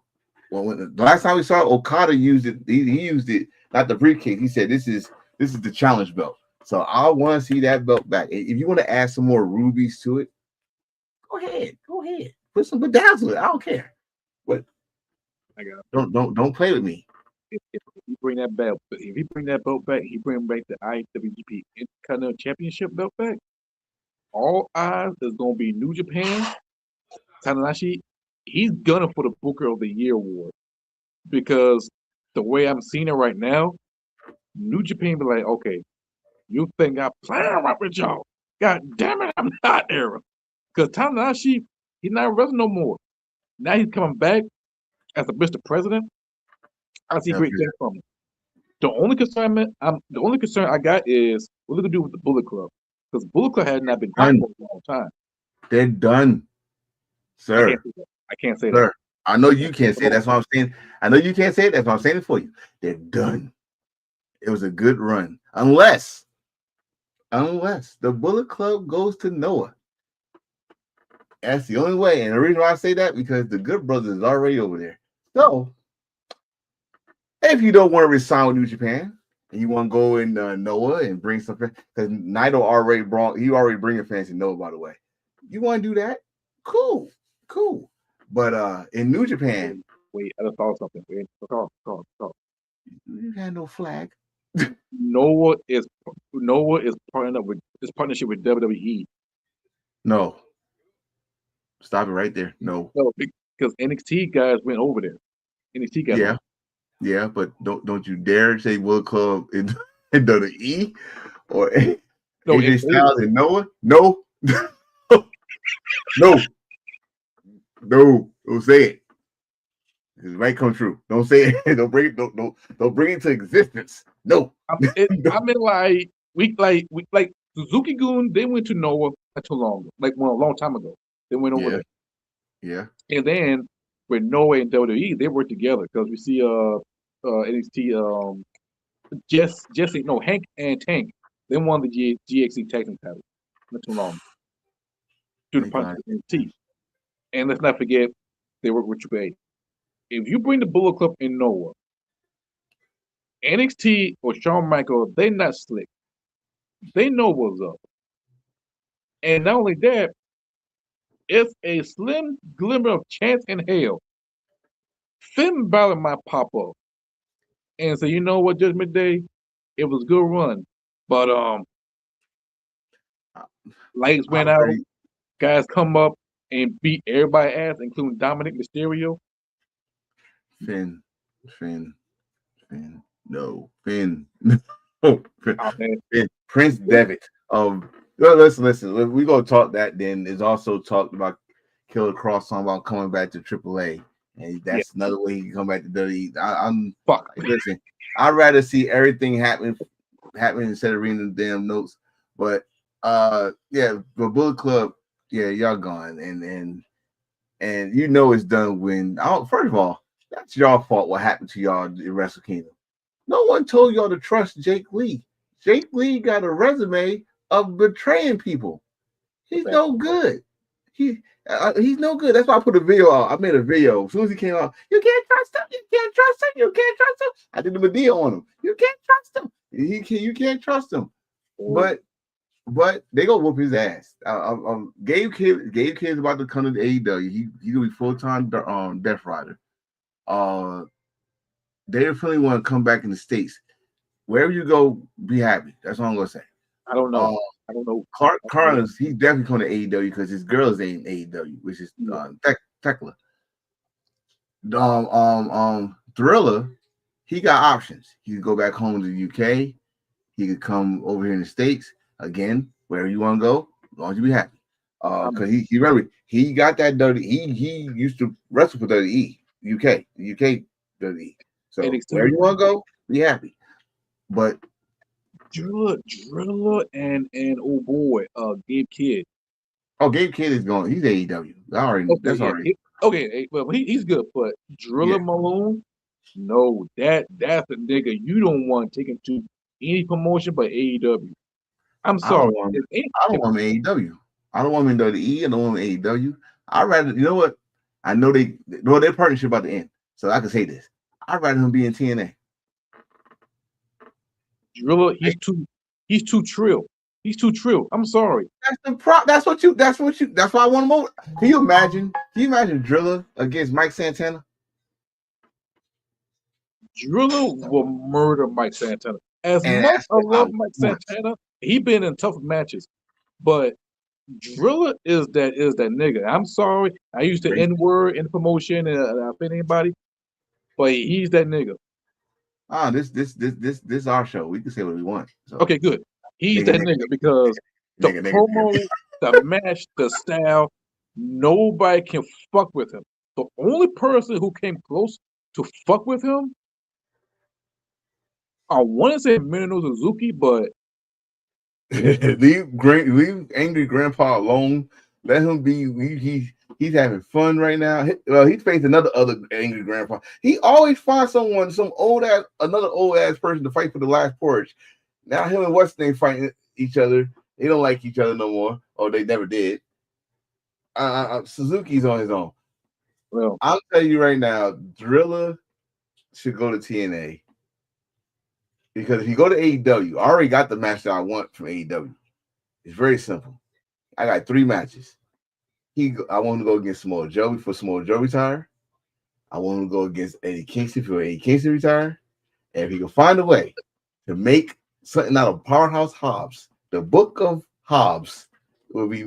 Well, the last time we saw Okada used it, he used it, not the briefcase. He said this is the challenge belt. So I want to see that belt back. If you want to add some more rubies to it, go ahead. Put some bedazzle. I don't care. But I got don't play with me. If you bring that belt, if he bring that belt back, he bring back the IWGP Intercontinental Championship belt back. All eyes is gonna be New Japan. Tanahashi, he's gunning for the Booker of the Year award because the way I'm seeing it right now, New Japan be like, okay, you think I'm playing right with y'all? God damn it, I'm not era. Because Tanahashi, he's not wrestling no more. Now he's coming back as a Mr. President. I see Now, great things from it. The only concern I got is what they're gonna do with the Bullet Club, because Bullet Club has not been hot done. for a long time. They're done, I can't sir. say that. I can't say that. Sir, I know you can't say it. That's what I'm saying. I know you can't say it. That's why I'm saying it for you. They're done. It was a good run, unless the Bullet Club goes to Noah. That's the only way. And the reason why I say that, because the Good Brothers is already over there. So if you don't want to resign with New Japan and you want to go in Noah and bring something, because Naito already bringing fans to Noah, by the way. You want to do that? Cool. But in New Japan, Wait, I just thought something. Wait, talk. you had no flag. Noah is partnering up with this partnership with WWE. No. Stop it right there. No. No, because NXT guys went over there. NXT guys. Yeah, but don't you dare say World Club in WWE or No, AJ Styles and Noah. No. No. Don't say it. It might come true. Don't say it. Don't bring it to existence. No. I mean, like Suzuki Gun, they went to Noah not too long, a long time ago. They went over there. Yeah. And then with Noah and WWE, they work together because we see NXT Hank and Tank. They won the GXC tag team title not too long. Through the partnership with NXT. And let's not forget they work with Triple A. If you bring the Bullet Club in Noah, NXT or Shawn Michaels, they not slick. They know what's up. And not only that, it's a slim glimmer of chance in hell. Finn Balor might pop up and say, you know what, Judgment Day, it was a good run. But lights went out, guys come up and beat everybody's ass, including Dominic Mysterio. Finn. No. Finn. Finn. Prince Devitt. Listen. We gonna talk that. Then there's also talked about Killer Cross talking about coming back to AAA, and that's another way he can come back to WWE. I'm fuck. Listen, I'd rather see everything happen instead of reading the damn notes. But the Bullet Club, y'all gone, and you know it's done when. First of all, that's y'all fault. What happened to y'all in Wrestle Kingdom? No one told y'all to trust Jake Lee. Jake Lee got a resume of betraying people. He's no good. He's no good. That's why I put a video out. I made a video. As soon as he came out, you can't trust him. You can't trust him. I did a video on him. You can't trust him. You can't trust him. But they gonna whoop his ass. Gabe Kidd's about to come to the AEW. He gonna be full-time Death Rider. They definitely want to come back in the States. Wherever you go, be happy. That's all I'm gonna say. I don't know. Clark Carnes, he's definitely coming to AEW because his girl is in AEW, which is Tekla. Thriller, he got options. He could go back home to the UK. He could come over here in the States again, wherever you want to go, as long as you be happy. Because he remember he got that dirty. He used to wrestle for WWE, UK WWE. So wherever you want to go, be happy. But Driller and oh boy, Gabe Kidd. Oh, Gabe Kidd is going. He's AEW. Well, he's good, but Driller Malone, no, that's a nigga you don't want taken to any promotion but AEW. I'm sorry. I don't want him in AEW. I don't want him in WWE. I don't want him in AEW. I'd rather, you know what? I know their partnership about to end, so I can say this. I'd rather him be in TNA. Driller, he's too trill. He's too trill. I'm sorry. That's why I want him over. Can you imagine Driller against Mike Santana? Driller will murder Mike Santana. As much as I love Mike Santana, he been in tough matches. But Driller is that nigga. I'm sorry. I used the N-word in promotion and I offend anybody. But he's that nigga. This our show. We can say what we want. So. Okay, good. He's that nigga because the promo, the match, the style, nobody can fuck with him. The only person who came close to fuck with him I want to say Minoru Suzuki, but leave angry grandpa alone. Let him be. He's having fun right now. He's facing other angry grandpa. He always finds another old ass person to fight for the last porch. Now him and what's name fighting each other. They don't like each other no more, or they never did. Suzuki's on his own. well, I'll tell you right now, Drilla should go to TNA. Because if you go to AEW, I already got the match that I want from AEW. It's very simple. I got 3 matches. I want to go against Samoa Joe before Samoa Joe retire. I want to go against Eddie Kingston before Eddie Kingston retire. And if he can find a way to make something out of Powerhouse Hobbs, the Book of Hobbs will be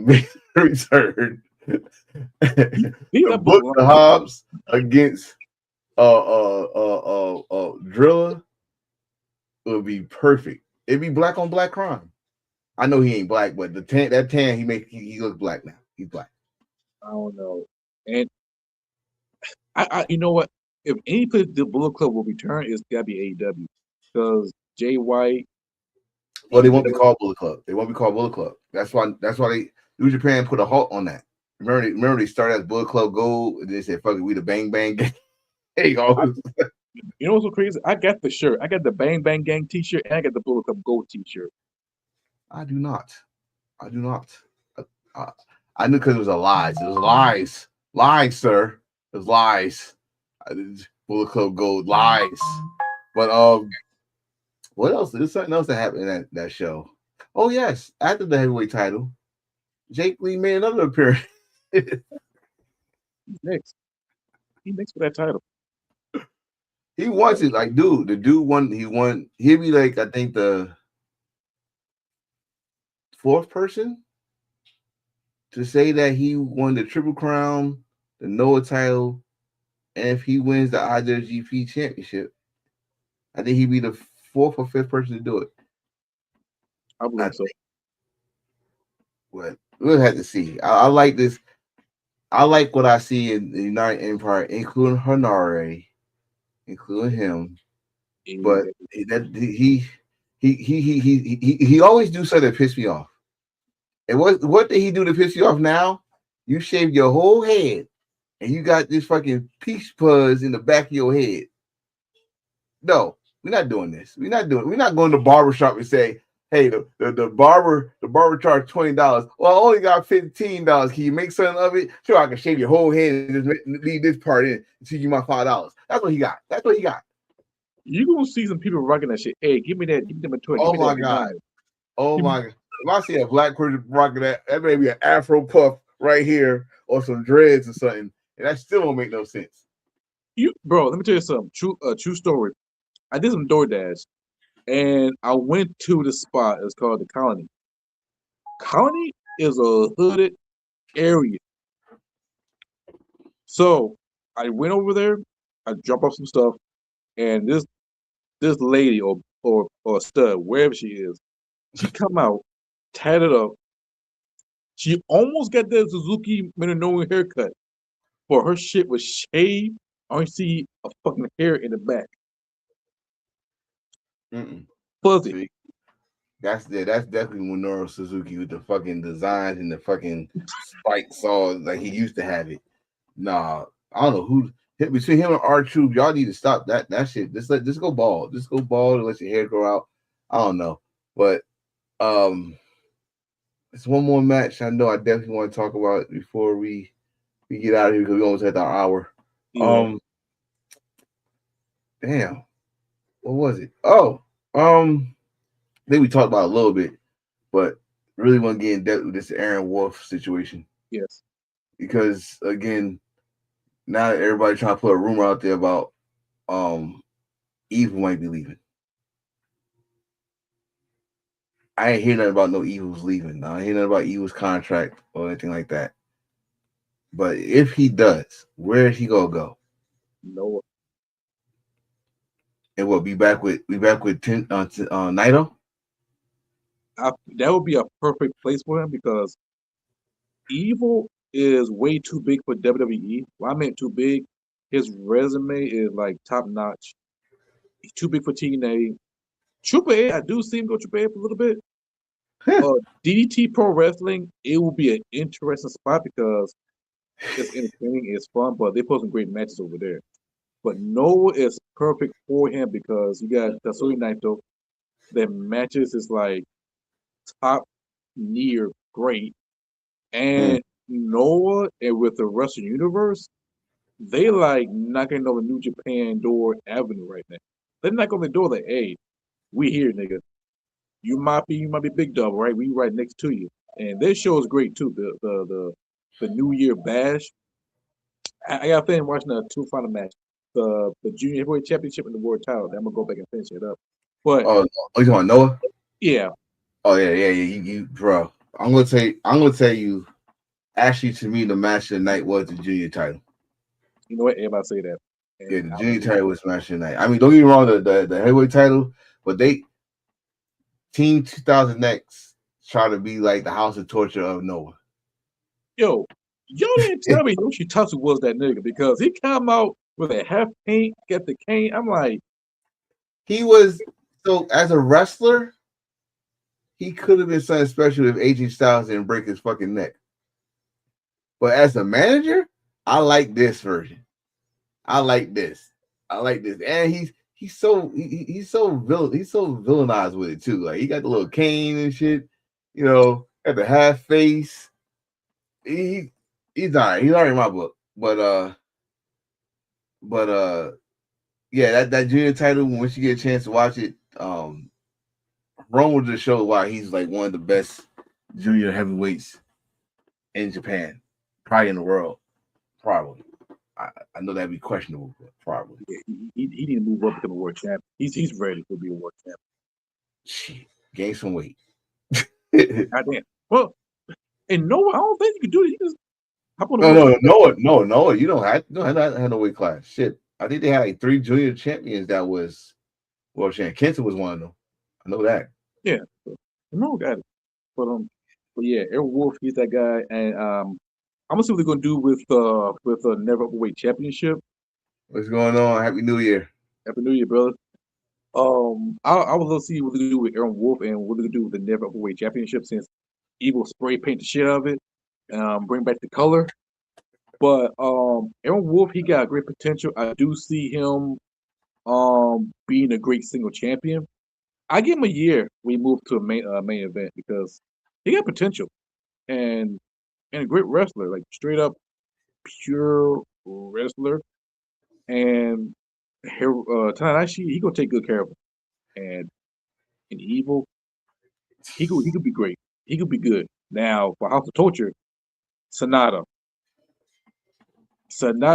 returned. The Book of Hobbs against Drilla will be perfect. It'd be black on black crime. I know he ain't black, but that tan he looks black now. He's black. I don't know. And I you know what? If any place the Bullet Club will return, it's gotta be AEW because Jay White. Well, they won't be called Bullet Club. They won't be called Bullet Club. That's why New Japan put a halt on that. Remember they started as Bullet Club Gold, and they said, "Fuck it, we the Bang Bang Gang." Hey, you know what's so crazy? I got the shirt. I got the Bang Bang Gang T-shirt, and I got the Bullet Club Gold T-shirt. I do not. I knew because it was a lies. It was lies, sir. It was lies. Bullet Club Gold lies. But what else? There's something else that happened in that show. Oh yes, after the heavyweight title, Jake Lee made another appearance. He's next. He's next for that title. He wants it, like, dude. The dude won. He won. He'd be like, I think the 4th person to say that he won the Triple Crown, the Noah title, and if he wins the IWGP Championship, I think he'd be the 4th or 5th person to do it. I believe so. But we'll have to see. I like this. I like what I see in the United Empire, including Hanare, including him. But that he always do something that piss me off. And what did he do to piss you off now? You shaved your whole head and you got this fucking peach fuzz in the back of your head. No, we're not doing this. We're not going to the barbershop and say, hey, the barber charged $20. Well, I only got $15. Can you make something of it? Sure, I can shave your whole head and just leave this part in and see you my $5. That's what he got. You're gonna see some people rocking that shit. Hey, give me that. Give me them $20. Oh my god. Oh my god. If I see a black person rocking that may be an Afro puff right here or some dreads or something, and that still don't make no sense. Bro, let me tell you something. True story. I did some DoorDash, and I went to the spot. It's called the Colony. Colony is a hooded area. So I went over there. I dropped off some stuff, and this lady or stud, wherever she is, she come out, tied it up. She almost got that Suzuki Minoru haircut, but her shit was shaved. I only see a fucking hair in the back. Fuzzy. See, that's definitely Minoru Suzuki with the fucking designs and the fucking spike saws like he used to have it. Nah, I don't know who between him and R-Truth, y'all need to stop that shit. Just go bald. Just go bald and let your hair grow out. I don't know. But it's one more match I know I definitely want to talk about before we get out of here because we almost had our hour. Yeah. Damn. What was it? Oh, I think we talked about it a little bit, but really want to get in depth with this Aaron Wolf situation. Yes. Because again, now that everybody trying to put a rumor out there about Evil might be leaving. I ain't hear nothing about no Evil's leaving. I ain't hear nothing about Evil's contract or anything like that. But if he does, where is he gonna go? Nowhere. And we'll be back with Naito. That would be a perfect place for him because Evil is way too big for WWE. Well, I meant too big. His resume is like top notch. He's too big for TNA. Triple A, I do see him go Triple A for a little bit. DDT Pro Wrestling, it will be an interesting spot because it's entertaining, it's fun, but they put some great matches over there. But Noah is perfect for him because you got Tatsumi Naito. Their matches is like top near great, and Noah and with the Wrestling Universe, they like knocking on the New Japan door avenue right now. They're knocking on the door like, hey, we here, nigga. You might be big dog, right? We right next to you. And this show is great too. The New Year Bash. I got finished watching the two final match, the Junior Heavyweight Championship and the World Title. I'm gonna go back and finish it up. But you talking about Noah? yeah. Oh yeah. You bro. I'm gonna tell you. Actually, to me, the match of the night was the junior title. You know what? Everybody say that. And yeah, the junior title was match of the night. I mean, don't get me wrong, the heavyweight title, but Team 2000X try to be like the House of Torture of Noah. Yo, y'all didn't tell me Yoshitatsu was that nigga because he come out with a half paint, get the cane. I'm like, he was so as a wrestler, he could have been something special if AJ Styles didn't break his fucking neck. But as a manager, I like this version. I like this, and he's so villainized with it too. Like he got the little cane and shit, got the half face. He's all right. He's already in my book, but yeah, that junior title. Once you get a chance to watch it, Rome will just show why he's like one of the best junior heavyweights in Japan, probably in the world, probably. I know that'd be questionable, but probably. Yeah, he need to move up to become a world champ. He's ready to be a world champ. Shit, gain some weight. Goddamn. Well, and Noah, I don't think you can do it. You just hop on the No. You don't have no weight class. Shit, I think they had like 3 junior champions that was world champ. Kenta was one of them. I know that. Yeah, no, got it. But yeah, Aaron Wolf, he's that guy, and I'm gonna see what they're gonna do with a never overweight championship. What's going on? Happy New Year. Happy New Year, brother. I would love to see what they do with Aaron Wolf and what they do with the never overweight championship since Evil spray paint the shit out of it, bring back the color. But Aaron Wolf, he got great potential. I do see him being a great single champion. I give him a year. We move to a main event because he got potential and a great wrestler, like straight up pure wrestler. And Tanahashi, he gonna take good care of him. And in Evil, he could be great. He could be good. Now for House of Torture, Sonata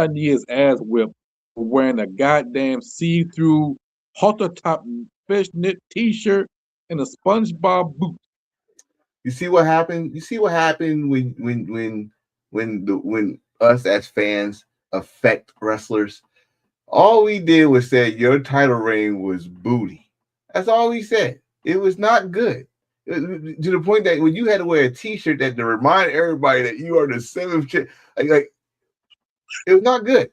needs his ass whipped for wearing a goddamn see-through halter top fishnet T-shirt and a SpongeBob boot. You see what happened? You see what happened when us as fans affect wrestlers? All we did was say your title reign was booty. That's all we said. It was not good. To the point that when you had to wear a T-shirt that to remind everybody that you are the 7th, like it was not good.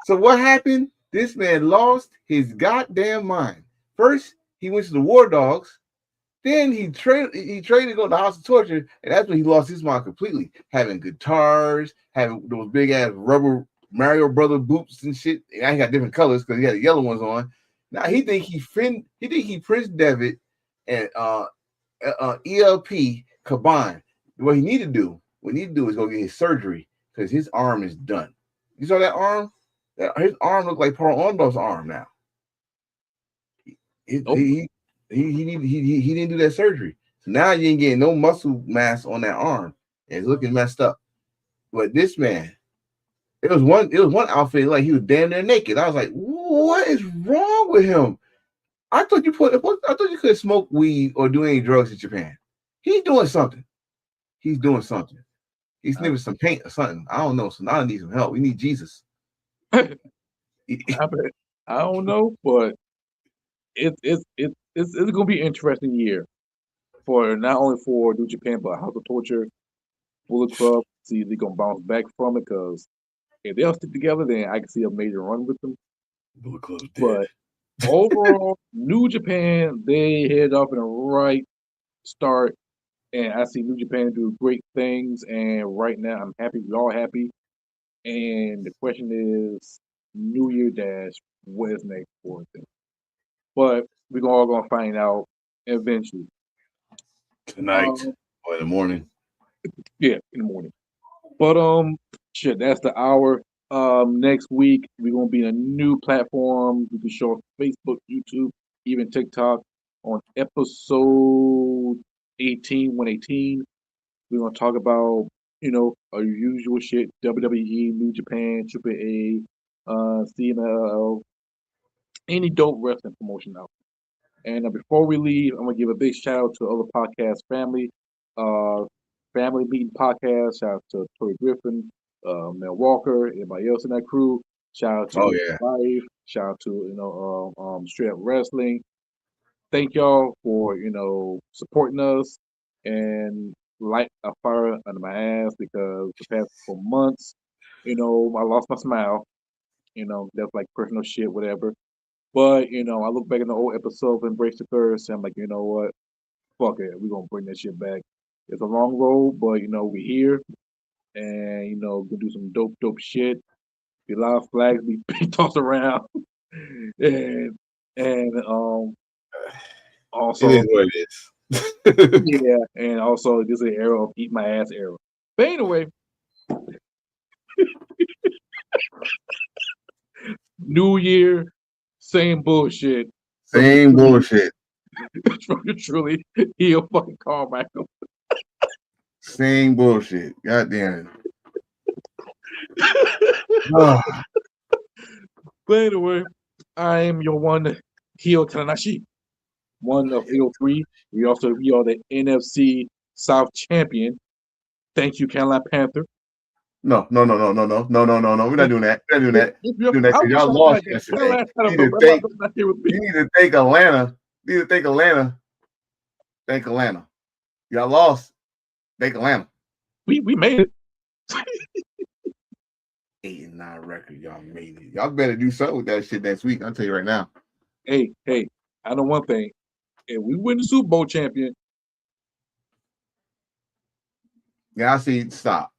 So what happened? This man lost his goddamn mind. First, he went to the War Dogs. Then he traded to go to the House of Torture, and that's when he lost his mind completely. Having guitars, having those big ass rubber Mario Brother boots and shit. And I got different colors because he had the yellow ones on. Now he think he Prince Devitt and ELP combined. What he need to do is go get his surgery because his arm is done. You saw that arm? His arm looked like Paul Orndorff's arm now. He didn't do that surgery. So now you ain't getting no muscle mass on that arm. And it's looking messed up. But this man, it was one outfit like he was damn near naked. I was like, what is wrong with him? I thought you could smoke weed or do any drugs in Japan. He's doing something. He's sniffing some paint or something. I don't know. So now I need some help. We need Jesus. I don't know, but it's gonna be an interesting year for not only for New Japan but House of Torture, Bullet Club. See if they're gonna bounce back from it because if they'll stick together, then I can see a major run with them. Bullet Club's dead. overall, New Japan, they head off in a right start, and I see New Japan do great things. And right now, I'm happy. We're all happy. And the question is, New Year Dash, what is next for them? But we're all gonna find out eventually. Tonight or in the morning. Yeah, in the morning. But shit, that's the hour. Next week we're gonna be in a new platform. We can show up Facebook, YouTube, even TikTok on episode 18, 118. We're gonna talk about, our usual shit, WWE, New Japan, Triple A, CMLL, any dope wrestling promotion out. And before we leave, I'm gonna give a big shout out to other podcast family, uh, Family Meeting Podcast. Shout out to Tori Griffin, Mel Walker, everybody else in that crew. Shout out to Oh yeah. Life. Shout out to Straight Up Wrestling. Thank y'all for supporting us and light a fire under my ass because the past 4 months, I lost my smile. That's like personal shit, whatever. But I look back at the old episode of Embrace the Curse, and I'm like, you know what? Fuck it, we're gonna bring that shit back. It's a long road, but we're here, and gonna do some dope shit. Be a lot of flags be tossed around, and also It is what it is. yeah, and also this is an era of eat my ass era. But anyway, New Year, same bullshit. Same bullshit. From your truly heel fucking Carmichael. Same bullshit. God damn it. But anyway, I am your one heel Tanahashi, one of 803. We are the NFC South champion. Thank you, Carolina Panther. No. We're not doing that. We're not doing that. We're doing that because y'all lost yesterday. You need to thank Atlanta. Thank Atlanta. Y'all lost. Thank Atlanta. We made it. 8-9 record. Y'all made it. Y'all better do something with that shit next week. I'll tell you right now. Hey, I know one thing. If we win the Super Bowl champion. Yeah, I see. Stop.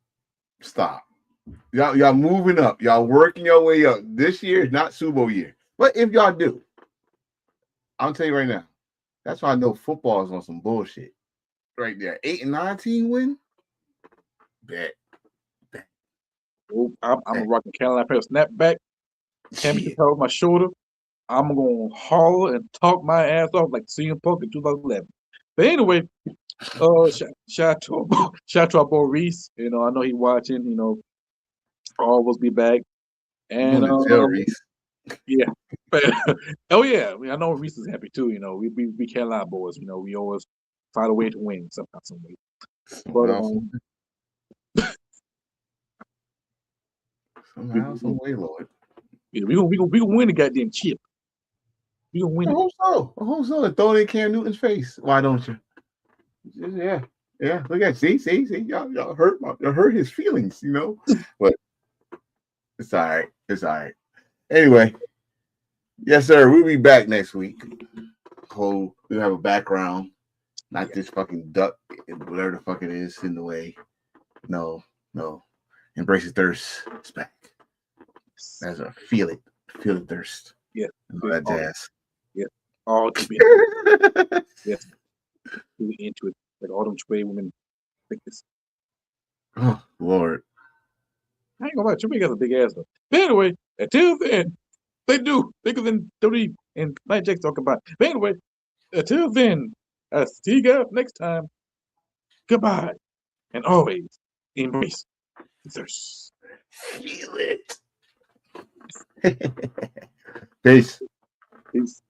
Y'all moving up. Y'all working your way up. This year is not Super Bowl year. But if y'all do, I'll tell you right now. That's why I know football is on some bullshit. Right there. 8-19 win. Bet. Oh, I'm a rocking Carolina Panther snapback. Championship over my shoulder. I'm gonna holler and talk my ass off like CM Punk in 2011. But anyway, shout out to our boy Reese. I know he watching. All of us be back. And Reese. Yeah. But, oh yeah, I know Reese is happy too. We Carolina boys. We always find a way to win somehow, some way. But somehow, some way, Lord. Yeah, we gonna win the goddamn chip. We gonna win. I hope so. And throw it in Cam Newton's face. Why don't you? Yeah. Look at see. Y'all hurt his feelings, But it's all right. Anyway, yes, sir. We'll be back next week. We'll have a background, not this fucking duck, whatever the fuck it is in the way. No. Embrace the thirst. It's back. That's a feel it thirst. Yeah. All that jazz. Yeah. All to be. Yes. Really into it. Like all them Trey women think this. Oh, Lord. I ain't gonna lie, Trey got a big ass though. But anyway, until then, they do bigger than WWE and Night Jack's talking about. But anyway, until then, I'll see you guys next time. Goodbye. And always embrace the thirst. Feel it. Peace. Peace.